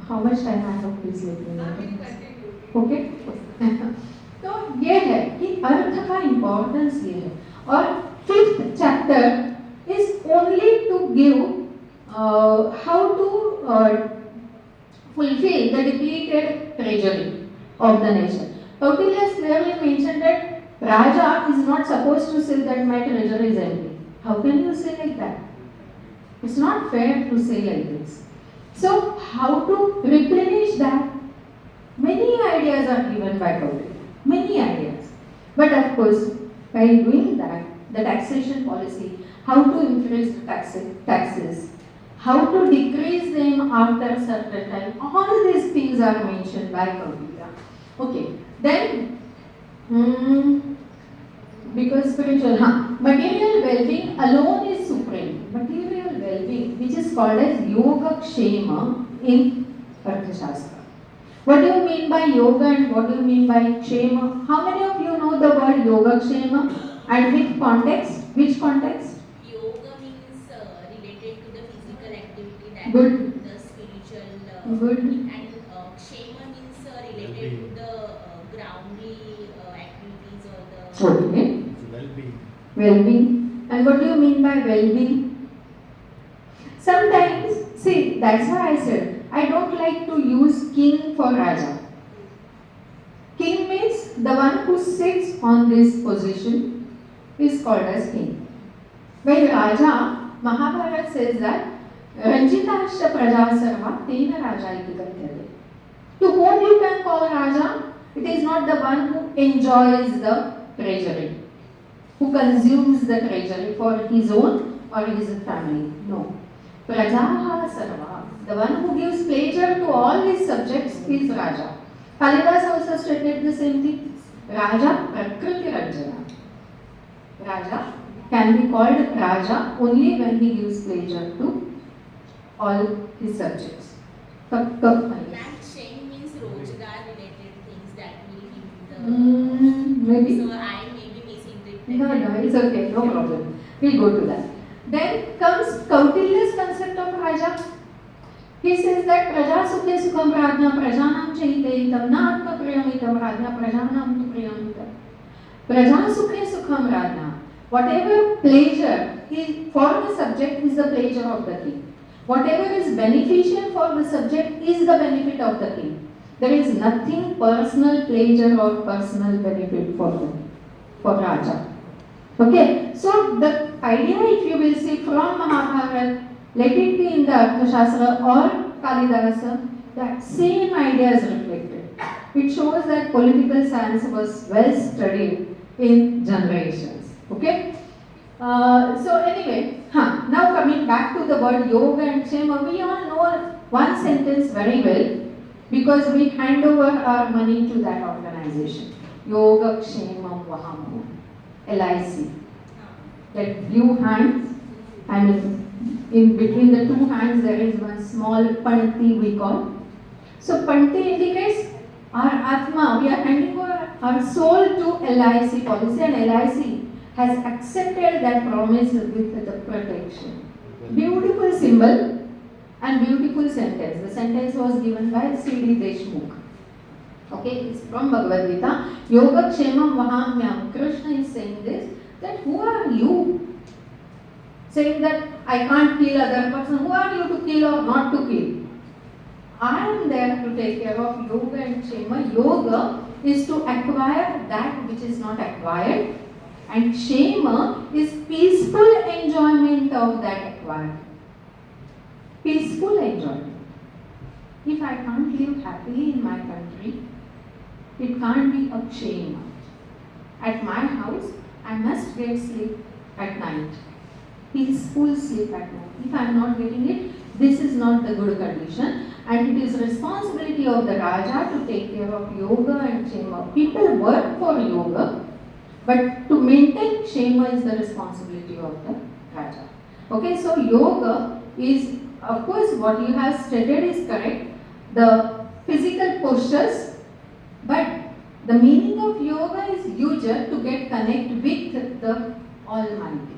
how much time I have, please let me know. Okay? तो ये है कि अर्थ का इम्पोर्टेंस ये है. और 5th chapter is only to give how to fulfill the depleted treasury of the nation. Kautilya has clearly mentioned that Raja is not supposed to say that my treasury is empty. How can you say like that? It's not fair to say like this. So, how to replenish that? Many ideas are given by Kautilya. Many ideas. But of course, by doing that, the taxation policy, how to increase the taxes, how to decrease them after a certain time, all these things are mentioned by Kautilya. Okay, then, because spiritual, material well-being alone is supreme. Material well-being, which is called as Yoga Kshema in Arthashastra. What do you mean by yoga and what do you mean by kshema? How many of you know the word yoga kshema and which context? Which context? Yoga means related to the physical activity that Good. the spiritual Good. and kshema means related to the groundly activities or the Okay. Well-being. Well-being. And what do you mean by well-being? Sometimes, see, that's why I said, I don't like to use king for Raja. King means the one who sits on this position is called as king. While Raja, Mahabharata says that Ranjitasya Praja Sarva Tena Raja iti katyate. To whom you can call Raja? It is not the one who enjoys the treasury, who consumes the treasury for his own or his family. No. Prajaha Sarva. The one who gives pleasure to all his subjects is Raja. Kalidas also stated the same thing. Raja Prakriti Rajana. Raja can be called Raja only when he gives pleasure to all his subjects. and shame means Rojgar related things that will give the Maybe. so I may be misinterpreted. No, it's okay, no problem. We'll go to that. Then comes Kautilya's concept of Raja. He says that Praja Sukhe Sukham Prajna Prajanam Chahitam Na Atma Priyamitam Rajna Prajanam Tu Priyamitam. Praja Sukhe Sukham Rajna. Whatever pleasure is for the subject is the pleasure of the king. Whatever is beneficial for the subject is the benefit of the king. There is nothing personal pleasure or personal benefit for Raja. Okay, so the idea, if you will see from Mahabharata, let it be in the Arthashastra or Kalidasa, that same idea is reflected. It shows that political science was well studied in generations. Okay? So anyway, now coming back to the word yoga and kshema, we all know one sentence very well because we hand over our money to that organization. Yoga Kshemam Vaham, LIC. That blue hands, and in between the two hands there is one small panti we call. So panti indicates our Atma. We are handing over our soul to LIC policy, and LIC has accepted that promise with the protection. Beautiful symbol and beautiful sentence. The sentence was given by C.D. Deshmukh. Okay, it's from Bhagavad Gita. Yoga Kshemam Vahamyam. Krishna is saying this, that who are you? Saying that I can't kill other person. Who are you to kill or not to kill? I am there to take care of yoga and kshema. Yoga is to acquire that which is not acquired, and kshema is peaceful enjoyment of that acquired. Peaceful enjoyment. If I can't live happily in my country, it can't be a kshema. At my house, I must get sleep at night. peaceful sleep at night. If I am not getting it, this is not the good condition, and it is responsibility of the Raja to take care of yoga and Kshema. People work for yoga, but to maintain Kshema is the responsibility of the Raja. Okay, so yoga is, of course, what you have stated is correct, the physical postures, but the meaning of yoga is usual to get connect with the Almighty.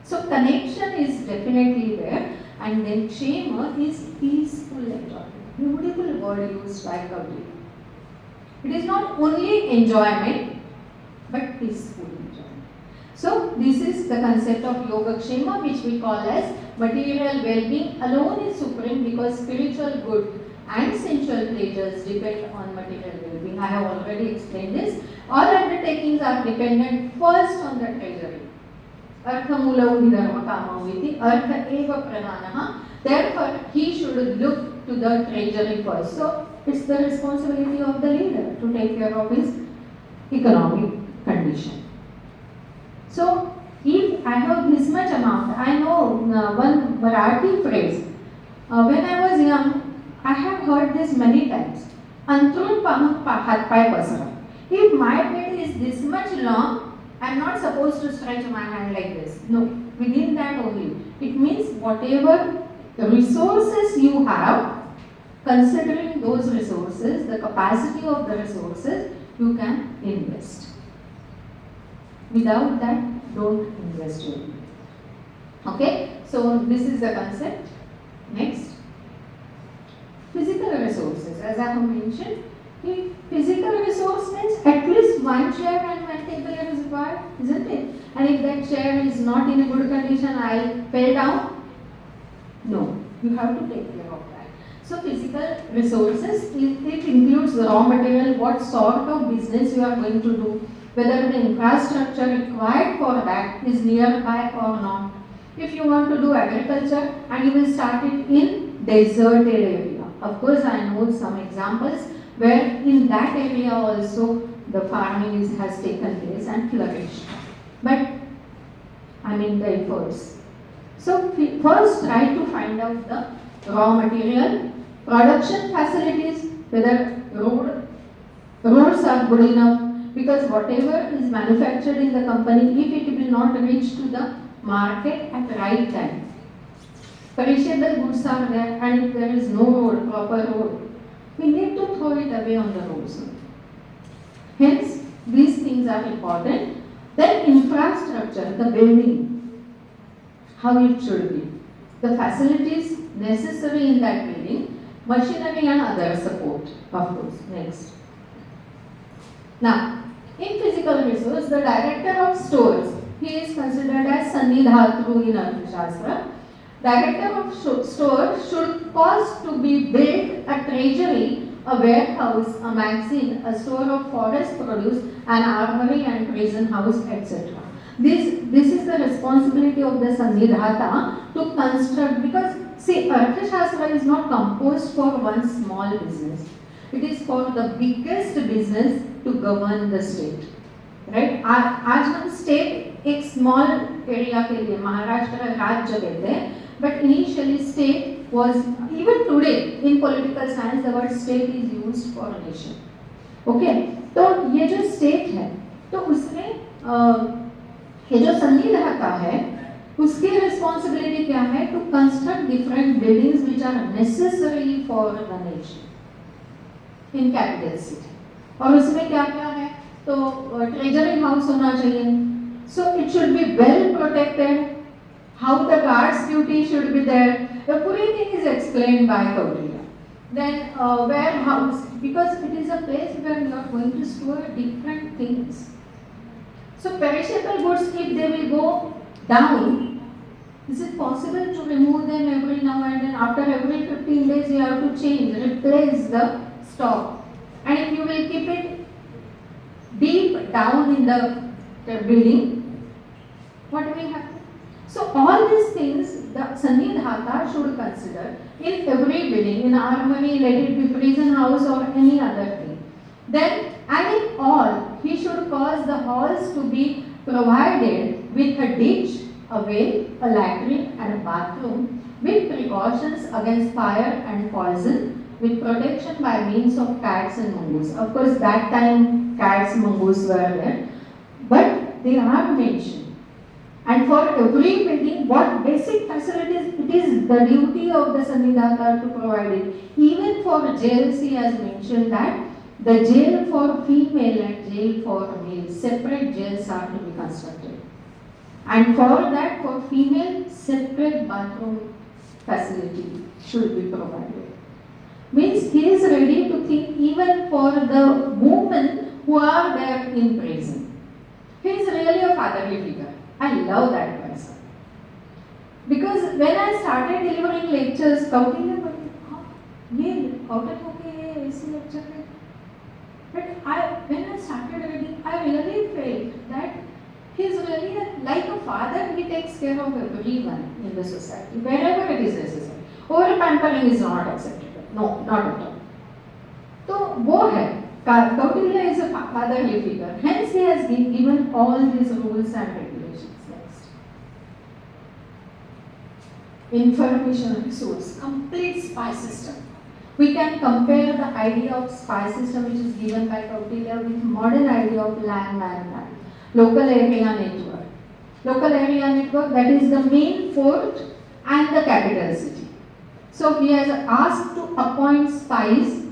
So connection is definitely there, and then Kshema is peaceful enjoyment. Beautiful word used by Kabir. It is not only enjoyment, but peaceful enjoyment. So this is the concept of Yoga Kshema, which we call as material well-being alone is supreme, because spiritual good and sensual pleasures depend on material well-being. I have already explained this. All undertakings are dependent first on the treasury. Arthamulau hidharma kamaviti, artha eva pradhanaha. Therefore, he should look to the treasury first. So, it's the responsibility of the leader to take care of his economic condition. So, if I have this much amount, I know one Marathi phrase. When I was young, I have heard this many times. Antrun pahun hat pai pasara. If my bed is this much long, I am not supposed to stretch my hand like this. No, within that only. It means whatever resources you have, considering those resources, the capacity of the resources, you can invest. Without that, don't invest your money. Okay, so this is the concept. Next, physical resources. As I have mentioned, if physical resource means at least one chair and one table is required, isn't it? And if that chair is not in a good condition, I fell down. No, you have to take care of that. So physical resources, it includes the raw material, what sort of business you are going to do, whether the infrastructure required for that is nearby or not. If you want to do agriculture and you will start it in deserted area. Of course, I know some examples where in that area also the farming has taken place and flourished. But I mean the efforts. So first try to find out the raw material, production facilities, whether roads are good enough, because whatever is manufactured in the company, if it will not reach to the market at the right time, perishable goods are there, and if there is no road, proper road, we need to throw it away on the roads. Hence, these things are important. Then infrastructure, the building, how it should be, the facilities necessary in that building, machinery and other support, of course. Next. Now, in physical resource, the director of stores, he is considered as SNDTWU in Arthashastra. Director of store should cause to be built a treasury, a warehouse, a magazine, a store of forest produce, an armory and prison house, etc. This is the responsibility of the Sannidhata to construct, because see, Arthashastra is not composed for one small business. It is for the biggest business to govern the state. Right? आज हम state एक small area के लिए महाराष्ट्र राज्य कहते हैं, but initially state was, even today in political science the word state is used for nation. Okay? तो ये जो state है, तो उसमें ये जो संविधाता है, उसकी responsibility क्या है? To construct different buildings which are necessary for the nation in capital city. और उसमें क्या क्या है? तो treasury house होना चाहिए. So it should be well protected. How the guard's duty should be there. The पूरी thing is explained by Kauriya. Then warehouse, because it is a place where you are going to store different things. So perishable goods, if they will go down, is it possible to remove them every now and then? After every 15 days you have to change, replace the stock. And if you will keep it deep down in the building, what will happen? So all these things the Sannidhata should consider in every building, in armory, let it be prison house or any other thing. Then, and in all, he should cause the halls to be provided with a ditch a well, a latrine and a bathroom with precautions against fire and poison, with protection by means of cats and mongoose. Of course, that time cats and mongoose were there, but they are mentioned. And for every building, what basic facilities, it is the duty of the Sannidhata to provide it. Even for jails, he has mentioned that the jail for female and jail for male, separate jails are to be constructed. And for that, for female, separate bathroom facility should be provided. Means he is ready to think even for the women who are there in prison. He is really a fatherly figure. I love that person. Because when I started delivering lectures, Kautilya lecture. But when I started reading, I really felt that he is really like a father. He takes care of everyone in the society, wherever it is necessary. Over pampering is not acceptable. No, not at all. So, वो है. Kautilya is a fatherly figure. Hence, he has been given all these rules and regulations. Next. Information resource, complete spy system. We can compare the idea of spy system which is given by Kautilya with modern idea of LAN. Local area network. Local area network, that is the main fort and the capital city. So he has asked to appoint spies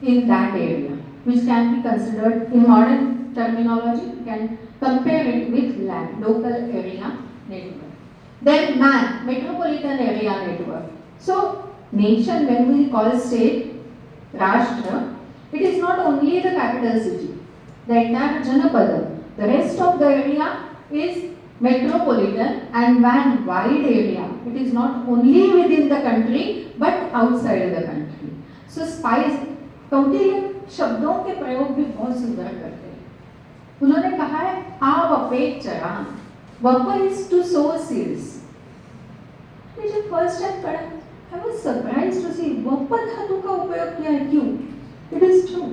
in that area, which can be considered in modern terminology. We can compare it with LAN, local area network. Then MAN, metropolitan area network. So nation, when we call state, Rashtra, it is not only the capital city, the entire Janapada. The rest of the area is metropolitan and one wide area. It is not only within the country but outside the country. So spies, Kautilya शब्दों के प्रयोग भी बहुत सुंदर करते हैं. उन्होंने कहा है आवपेक्षया, वप is to sow seeds. मुझे फर्स्ट टाइम पढ़ा, I was surprised to see वप धातु का उपयोग किया है. क्यों? It is true.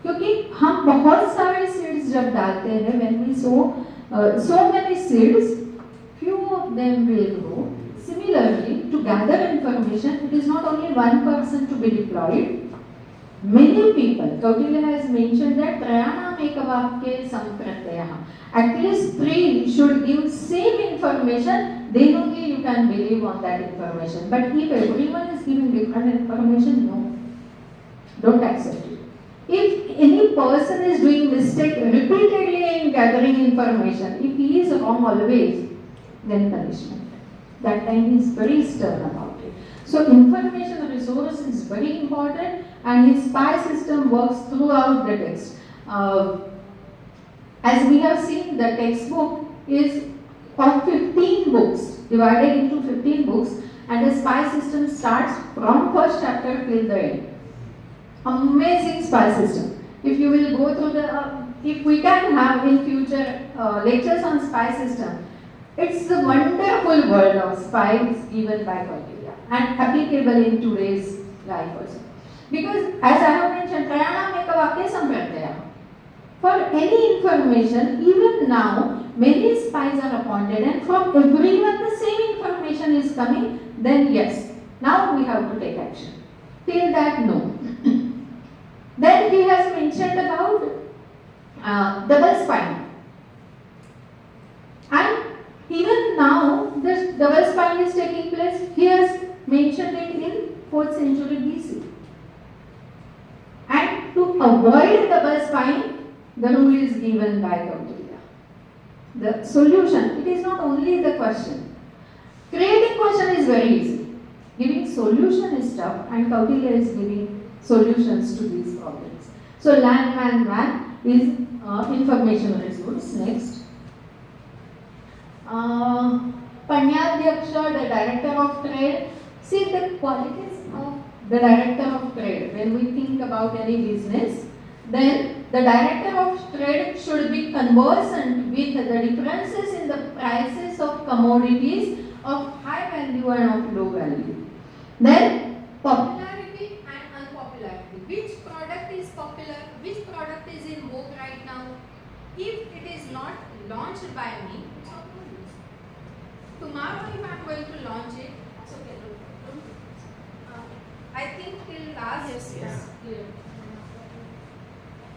क्योंकि हम बहुत सारे सीड्स जब डालते हैं, when we sow so many seeds, few of them will grow. Similarly, to gather information, it is not only one person to be deployed. Many people, Kautilya has mentioned that Trayanam Ekavakya Sampratyaya. At least 3 should give same information, then only you can believe on that information. But if everyone is giving different information, no, don't accept it. If any person is doing mistake repeatedly in gathering information, if he is wrong always, then punishment. That time he is very stern about it. So information resource is very important, and his spy system works throughout the text. As we have seen, the textbook is of 15 books, divided into 15 books, and the spy system starts from first chapter till the end. Amazing spy system. If you will go through the, if we can have in future lectures on spy system, it's the wonderful world of spies given by Kautilya and applicable in today's life also. Because as I have mentioned, Trayanam Ekavakya Sampratyaya. For any information, even now, many spies are appointed, and from everyone the same information is coming, then yes, now we have to take action. Till that, no. Then he has mentioned about double spying. And even now, this double spying is taking place. He has mentioned it in 4th century BC. And to avoid double spying, the rule is given by Kautilya. The solution, it is not only the question. Creating question is very easy. Giving solution is tough, and Kautilya is giving solutions to these problems. So LAN is information resource. Next. Panyadhyaksha, the director of trade. See the qualities of the director of trade. When we think about any business, then the director of trade should be conversant with the differences in the prices of commodities of high value and of low value. Then popularity and unpopularity. Which product is popular? Which product is in vogue right now? If it is not launched by me, it's not good. tomorrow if I'm going to launch it, so I think till last. Yes. Clear.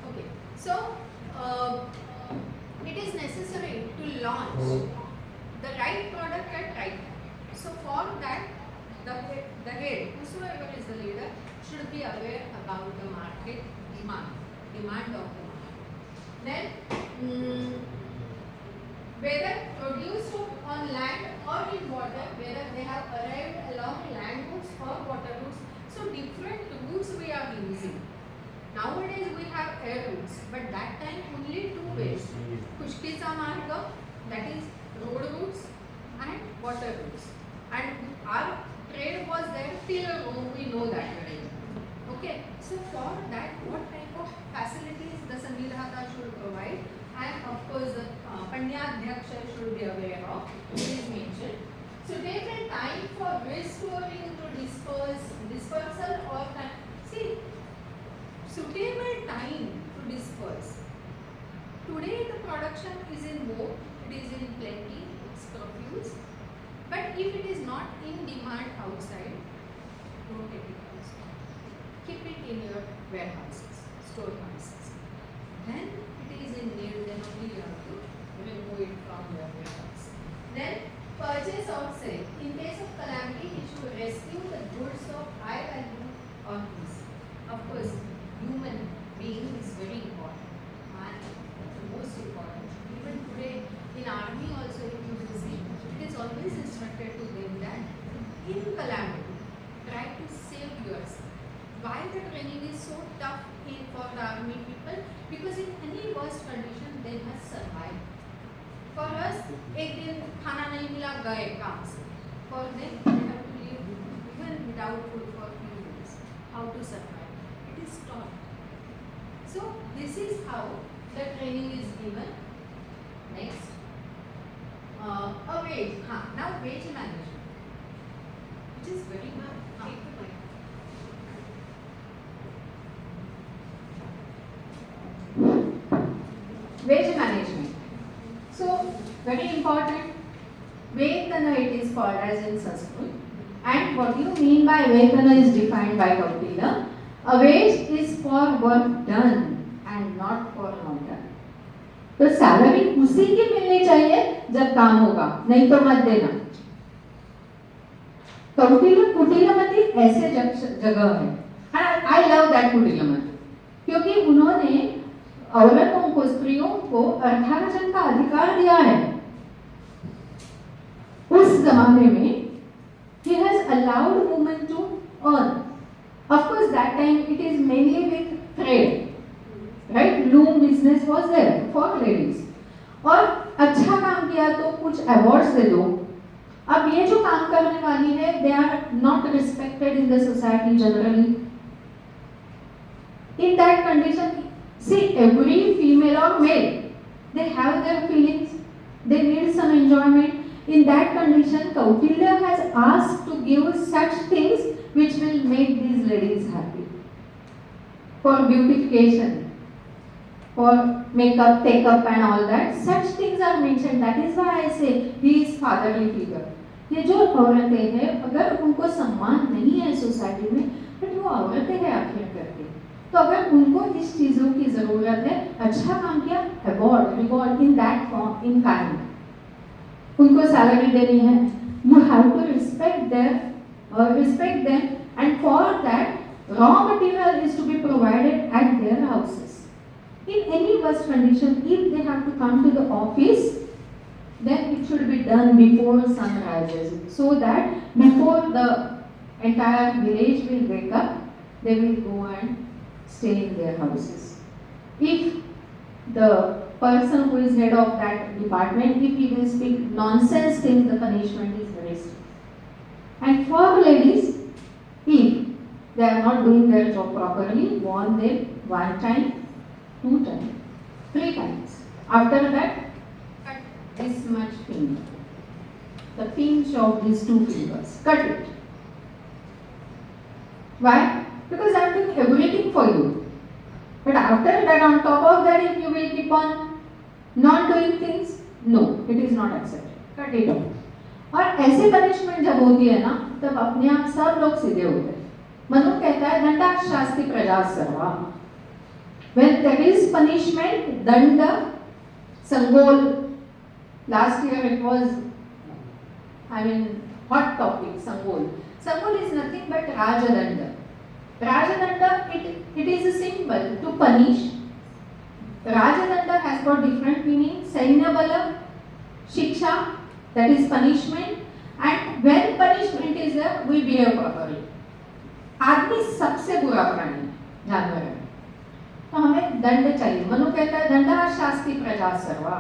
Okay. So it is necessary to launch the right product at right time. So for that, the head, whosoever is the leader, should be aware about the market demand of the market. Then whether produced on land or in water, whether they have arrived along land routes or water routes. So different routes we are using. Nowadays we have air routes, but that time only two ways. Kushkisa marga, that is road routes and water routes. And our trade was there till Rome, we know that already. Okay, so for that, what type of facilities the Samvidhata should provide, and of course the Panyadhyaksha should be aware of, it is mentioned. Suitable time for restoring to dispersal or time. See, suitable time to disperse. Today the production is in vogue, it is in plenty, it's profuse. But if it is not in demand outside, don't take it outside. Keep it in your warehouses, storehouses. Then it is in need, then only you have to remove it from your warehouse. Then purchase or sale. In case of calamity, it should rescue the goods of high value or peace. Of course, human being is very important. Man is the most important. Even today in army also, if you will see, it is always instructed to them that in calamity, try to save yourself. Why the training is so tough for the army people? Because in any worst condition, they must survive. For us, एक दिन खाना नहीं मिला गए काम से. For them, they have to live even without food for few days. How to survive? It is taught. So this is how the training is given. Next, a wage. Now wage management, which is very much. Wage management. So very important. Vedana it is called as in Sanskrit. And what you mean by Vedana is defined by Kaupila. A wage is for work done and not for not done. तो salary उसी की मिलनी चाहिए जब काम होगा, नहीं तो मत देना. कुटिलमती ऐसे जगह है. I love that कुटिलमती, क्योंकि उन्होंने औरतों को, स्त्रियों को अर्थार्जन का अधिकार दिया है. उस जमाने में he has allowed women to earn. Of course, that time it is mainly with trade, right? Loom business was there for ladies. और अच्छा काम किया तो कुछ awards दे दो. अब ये जो काम करने वाली है, they are not respected in the society generally. In that condition, see, every female or male, they have their feelings, they need some enjoyment. In that condition, Kautilya has asked to give such things which will make these ladies happy. For beautification, for makeup, take-up and all that, such things are mentioned. That is why I say he is fatherly figure. ये जो औरतें हैं, अगर उनको सम्मान नहीं है society में, बट वो औरतें हैं आखिर करके. तो अगर उनको इस चीजों की जरूरत है, अच्छा काम किया, award, reward in that form, in kind. उनको सैलरी देनी है. You have to respect them, and for that, raw material is to be provided at their houses. In any worst condition, if they have to come to the office, then it should be done before sun rises, so that before the entire village will wake up, they will go and stay in their houses. If the person who is head of that department, if he will speak nonsense things, the punishment is very strict. And for ladies, if they are not doing their job properly, warn them 1 time, 2 times, 3 times. After that, cut this much finger, the pinch of these 2 fingers, cut it. Why? Because I am doing everything for you. But after that, on top of that, if you will keep on not doing things, no, it is not accepted. Cut it off. और ऐसे punishment जब होती है ना तब अपने आप सब लोग सीधे होते हैं। मनु कहता है दंडा शास्ति प्रजा सर्वा। When there is punishment, danda, sangol. Last year it was, hot topic, sangol. Sangol is nothing but rajadanda. Rajadanda, it is a symbol to punish. Rajadanda has got different meaning. Sainya bala, shiksha, that is punishment. And when punishment is there, we behave properly. आदमी सबसे बुरा प्राणी है, जानवर है, तो हमें दंड चाहिए। मनु कहता है दंडा शास्ति प्रजा सर्वा।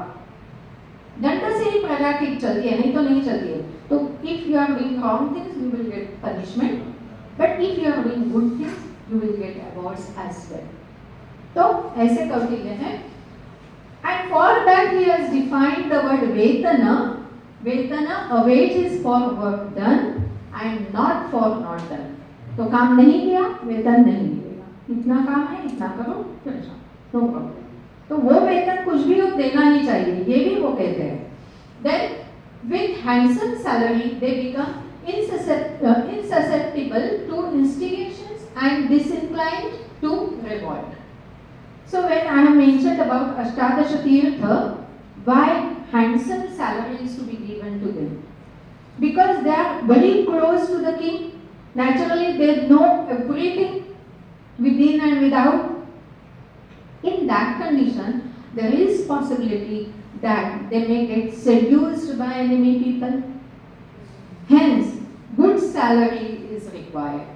दंड से ही प्रजा ठीक चलती है, नहीं तो नहीं चलती है। तो if you are doing wrong things you will get punishment, but if you are doing good things you will get awards as well. तो ऐसे कौटिल्य है। And for that he has defined the word vetana. Vetana, a wage is for work done and not for not done. तो काम नहीं किया, वेतन नहीं मिलेगा। इतना काम है, इतना करो, चले जाओ, नो प्रॉब्लम। तो वो वेतन कुछ भी हो देना ही चाहिए, ये भी वो कहते हैं। Then with handsome salary they become insusceptible to instigations and disinclined to revolt. So when I have mentioned about Ashtadasha Tirtha, why handsome salary is to be given to them? Because they are very close to the king. Naturally, they know everything within and without. In that condition, there is possibility that they may get seduced by enemy people. Hence, good salary is required.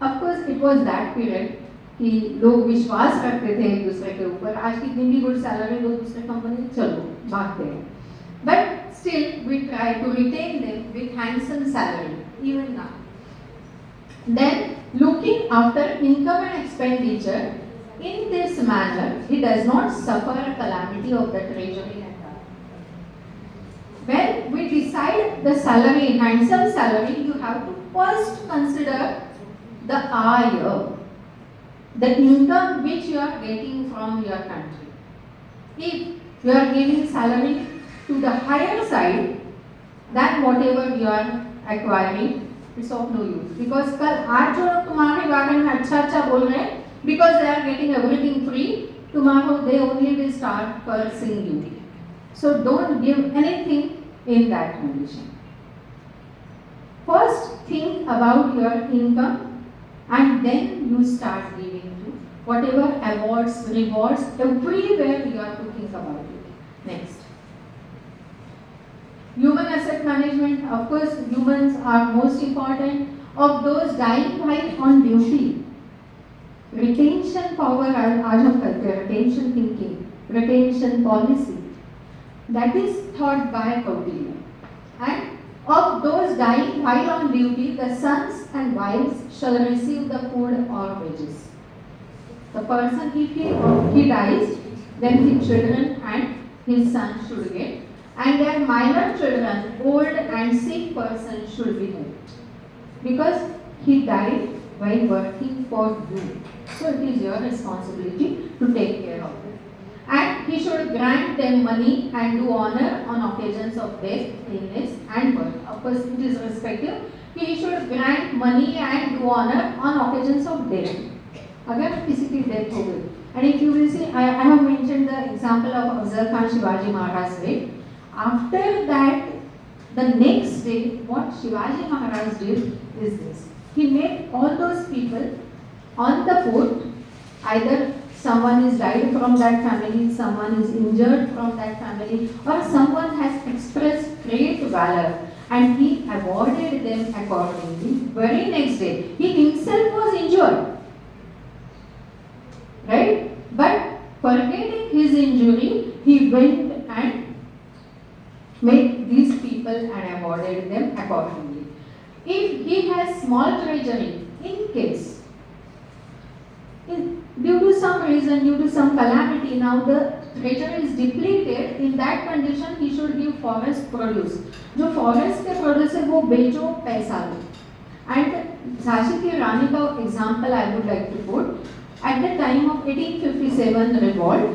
Of course, it was that period कि लोग विश्वास रखते थे एक दूसरे के ऊपर। आज की दिन भी गुड सैलरी दो दूसरे कंपनी, चलो भागते हैं। But still, we try to retain them with handsome salary even now. Then, looking after income and expenditure in this manner, he does not suffer a calamity of the treasury. When we decide the salary, handsome salary, you have to first consider the ayah, the income which you are getting from your country. If you are giving salary to the higher side than whatever you are acquiring, it's of no use. Because कल आज जो लोग तुम्हारे बारे में अच्छा बोल रहे हैं, because they are getting everything free, tomorrow they only will start cursing you. So don't give anything in that condition. First think about your income and then you start giving to whatever awards, rewards, everywhere you are to think about it. Next. Human asset management, of course, humans are most important. Of those dying while on duty, retention power, आज हम करते हैं retention thinking, retention policy, that is thought by Kautilya. And of those dying while on duty, the sons and wives shall receive the food or wages. The person, if he dies, then his children and his son should get. And their minor children, old and sick persons should be helped. Because he died while working for you. So it is your responsibility to take care of it. And he should grant them money and do honor on occasions of death, illness and birth. Of course, it is respective. He should grant money and do honor on occasions of death. अगर किसी की death हो गई. And if you will see, I have mentioned the example of Afzal Khan Shivaji Maharaj way. After that, the next day, what Shivaji Maharaj did is this. He made all those people on the foot, either someone is died from that family, someone is injured from that family, or someone has expressed great valor, and he awarded them accordingly. Very next day, he himself was injured, right? But forgetting his injury, he went and made these people and awarded them accordingly. If he has small treasury, in case, due to some reason, due to some calamity, now the treasury is depleted, in that condition he should give forest produce. जो forest के produce है वो बेचो पैसा लो. And Jhansi की रानी का example I would like to put. At the time of 1857 revolt,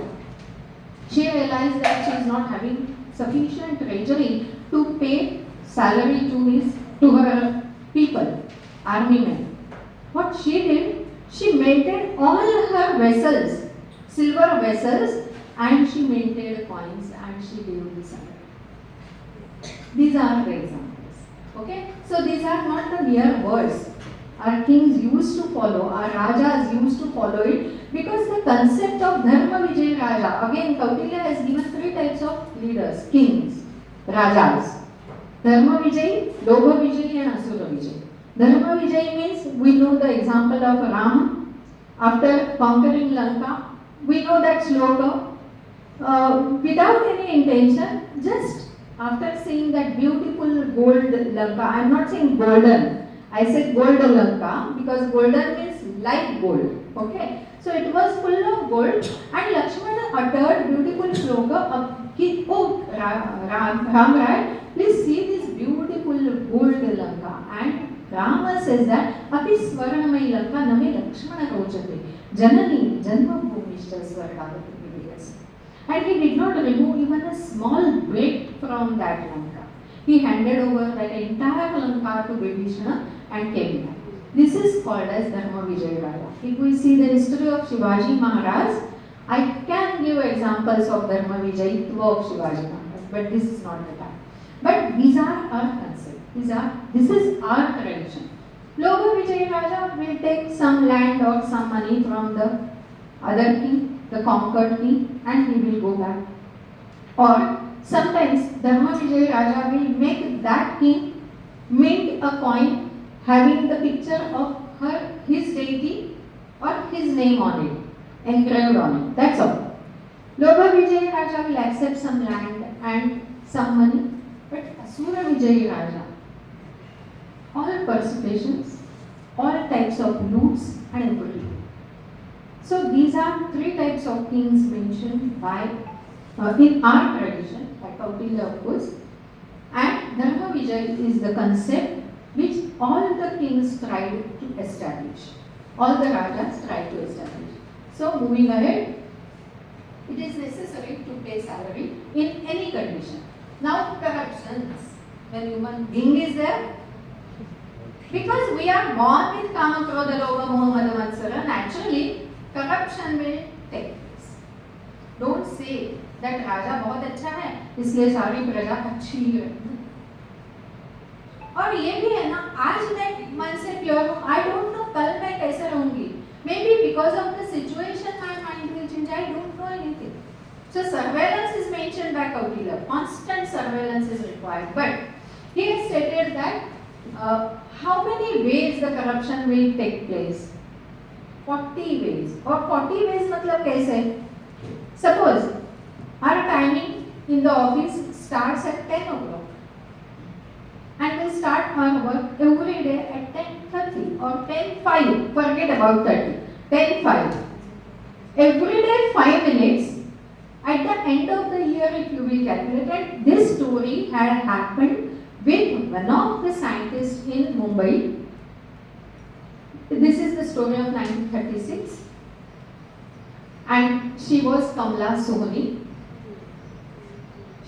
she realized that she is not having sufficient treasury to pay salary to her people, army men. What she did, she melted all her vessels, silver vessels, and she minted coins and she gave the salary. These are the examples. Okay, so these are not the mere words. Our kings used to follow, our rajas used to follow it because the concept of Dharma Vijay Raja, again Kautilya has given 3 types of leaders, kings, rajas. Dharma Vijay, Lobha Vijay and Asura Vijay. Dharma Vijay means we know the example of Rama after conquering Lanka. We know that sloka without any intention, just after seeing that beautiful gold Lanka. I am not saying golden. I said gold Lanka because golden means like gold. Okay, so it was full of gold, and Lakshmana uttered beautiful sloka. Oh, Ram Rai, please see this beautiful gold Lanka. And Rama says that Api Swarnamai Lanka Name Lakshmana Rochate Janani Janma Bhumishta Swargavati. And he did not remove even a small bit from that Lanka. He handed over that entire Lanka to Vibhishana and came back. This is called as Dharma Vijay Raja. If we see the history of Shivaji Maharaj, I can give examples of Dharma Vijay of Shivaji Maharaj, but this is not the time. But these are our concepts. This is our tradition. Lobha Vijay Raja will take some land or some money from the other king, the conquered king, and he will go back. Or sometimes Dharma Vijay Raja will make that king mint a coin having the picture of his deity or his name on it, engraved on it. That's all. Lobha Vijay Raja will accept some land and some money, but Asura Vijay Raja, all persecutions, all types of loots and everything. So these are 3 types of kings mentioned by in our tradition, by Kautilya of course. And Dharma Vijay is the concept which all the kings tried to establish. All the rajas tried to establish. So moving ahead, it is necessary to pay salary in any condition. Now corruptions, when human being is there, because we are born with Kama Krodha Lobha Moha Mada Matsara, naturally corruption will take place. Don't say that राजा बहुत अच्छा है इसलिए सारी प्रजा अच्छी ही रहती है. और ये भी है ना, आज मैं मन से प्योर हूँ, I don't know कल मैं कैसे रहूँगी. Maybe because of the situation my mind will change. I don't know anything. So surveillance is mentioned by Kautilya. Constant surveillance is required. But he has stated that how many ways the corruption will take place. 40 ways. और 40 ways मतलब कैसे? Suppose our timing in the office starts at 10 o'clock and we start our work every day at 10:30 or 10:05. Forget about 30. 10:05. Every day 5 minutes. At the end of the year, if you will calculate it, this story had happened with one of the scientists in Mumbai. This is the story of 1936, and she was Kamala Sohani.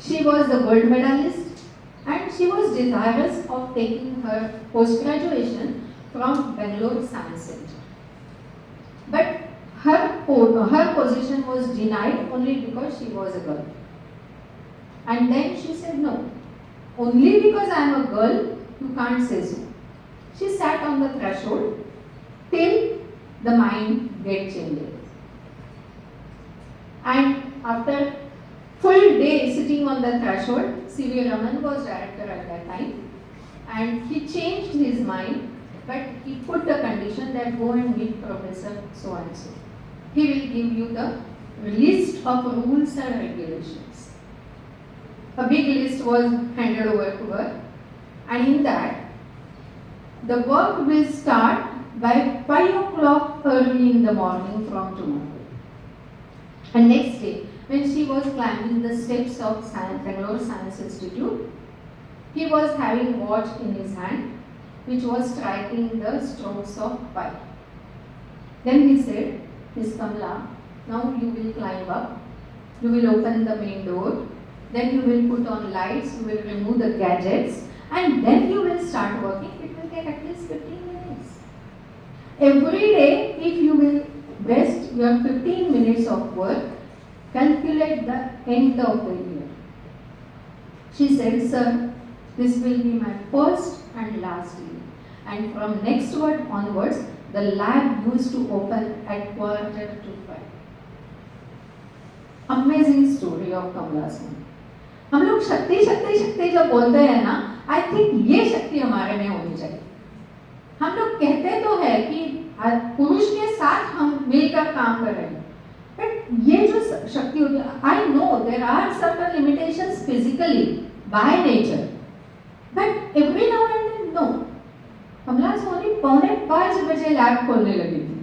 She was the gold medalist, and she was desirous of taking her post-graduation from Bangalore Science Center. But her position was denied only because she was a girl. And then she said, no, only because I am a girl, you can't say so. She sat on the threshold till the mind get changed. And after full day sitting on the threshold, C.V. Raman was director at that time, and he changed his mind, but he put a condition that go and meet Professor so and so. He will give you the list of rules and regulations. A big list was handed over to her, and in that, the work will start by 5 o'clock early in the morning from tomorrow. And next day, when she was climbing the steps of Bangalore Science Institute, he was having watch in his hand, which was striking the strokes of 5. Then he said, Miss Kamala, now you will climb up, you will open the main door, then you will put on lights, you will remove the gadgets, and then you will start working. It will take at least 15 minutes. Every day, if you will rest your 15 minutes of work, calculate the end of the year. She said, sir, this will be my first and last year. And from next word onwards, the lab used to open at 4:45. Amazing story of Kamala Soni. हम लोग शक्ति शक्ति शक्ति जब बोलते हैं ना, I think ये शक्ति हमारे में होनी चाहिए. हम लोग कहते तो है कि पुरुष के साथ हम मिलकर काम कर रहे हैं, बट ये जो शक्ति होती है, I know there are certain limitations physically by nature, but every now and then no. Kamala Soni 4:45 बजे लैब खोलने लगी थी.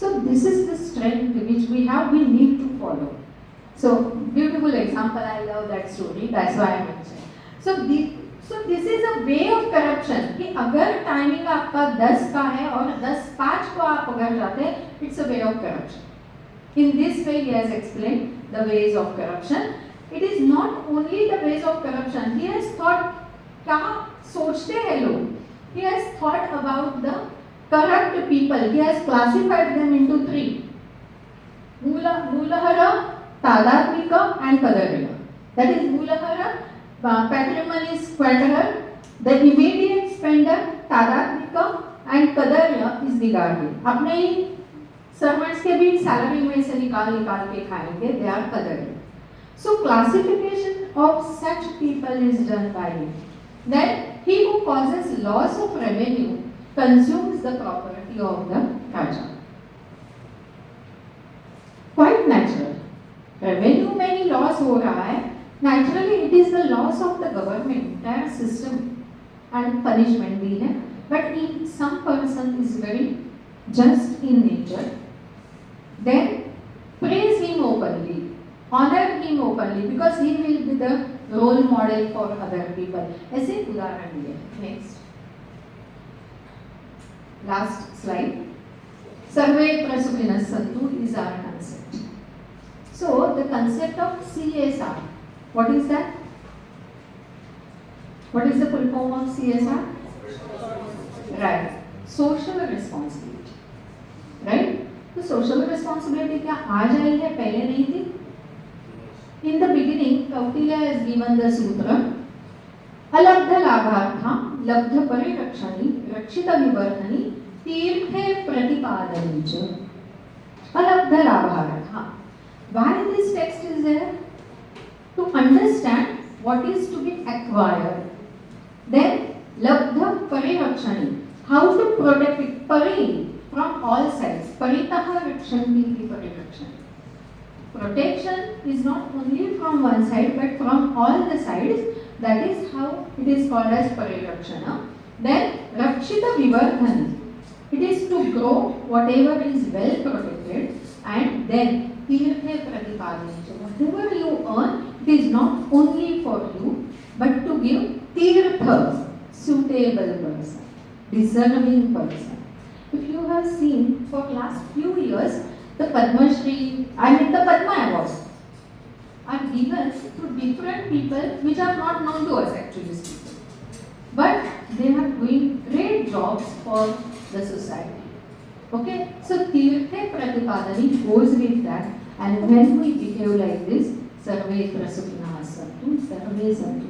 So this is the strength which we have, we need to follow. So beautiful example, I love that story, that's why I mentioned. So this is a way of corruption कि अगर timing आपका 10 का है और 10:05 को आप अगर जाते हैं, it's a way of corruption. In this way he has explained the ways of corruption. It is not only the ways of corruption. He has thought क्या सोचते हैं लोग. He has thought about the corrupt people. He has classified them into 3. मूलहरा, तादात्मिका and Kadarya. That is Mulahara, patrimony squanderer, the immediate spender, Tadatmika, and Kadarya is the guardian. अपने ही servants के भी salary में से निकाल के खाएंगे, they are Kadarya. So classification of such people is done by him. Then he who causes loss of revenue consumes the property of the Raja. Quite natural. Revenue में ही लॉस हो रहा है, naturally it is the loss of the government entire system and punishment भी है, but in some person is very just in nature, then praise him openly, honour him openly, because he will be the role model for other people. ऐसे उदाहरण दिए. Next last slide. सर्वे प्रसुखिनः सन्तु is our concept. So the concept of CSR, what is that? What is the full form of CSR? Right, social responsibility. Right? तो social responsibility क्या आज आई है, पहले नहीं थी? In the beginning, Kautilya has given the sutra, अलब्ध लाभार्थां लब्ध परिरक्षणी रक्षित विवर्धनी तीर्थे प्रतिपादनी च. अलब्ध लाभार्थां. Why this text is there? To understand what is to be acquired. Then labdha parirakshani, how to protect it, pari, from all sides. Paritah rakshanti iti parirakshani. Protection is not only from one side but from all the sides. That is how it is called as parirakshana. Then rakshita vivardhani, it is to grow whatever is well protected. And then तीर्थे प्रतिपादनी, whatever you earn, it is not only for you but to give tirtha, suitable person, deserving person. If you have seen for last few years, the Padma Shri, the Padma Awards are given to different people which are not known to us actually speaking, but they are doing great jobs for the society. Okay, so tirthe pratipadani goes with that, and when we behave like this, sarve prasukhinah santu, sarve santu.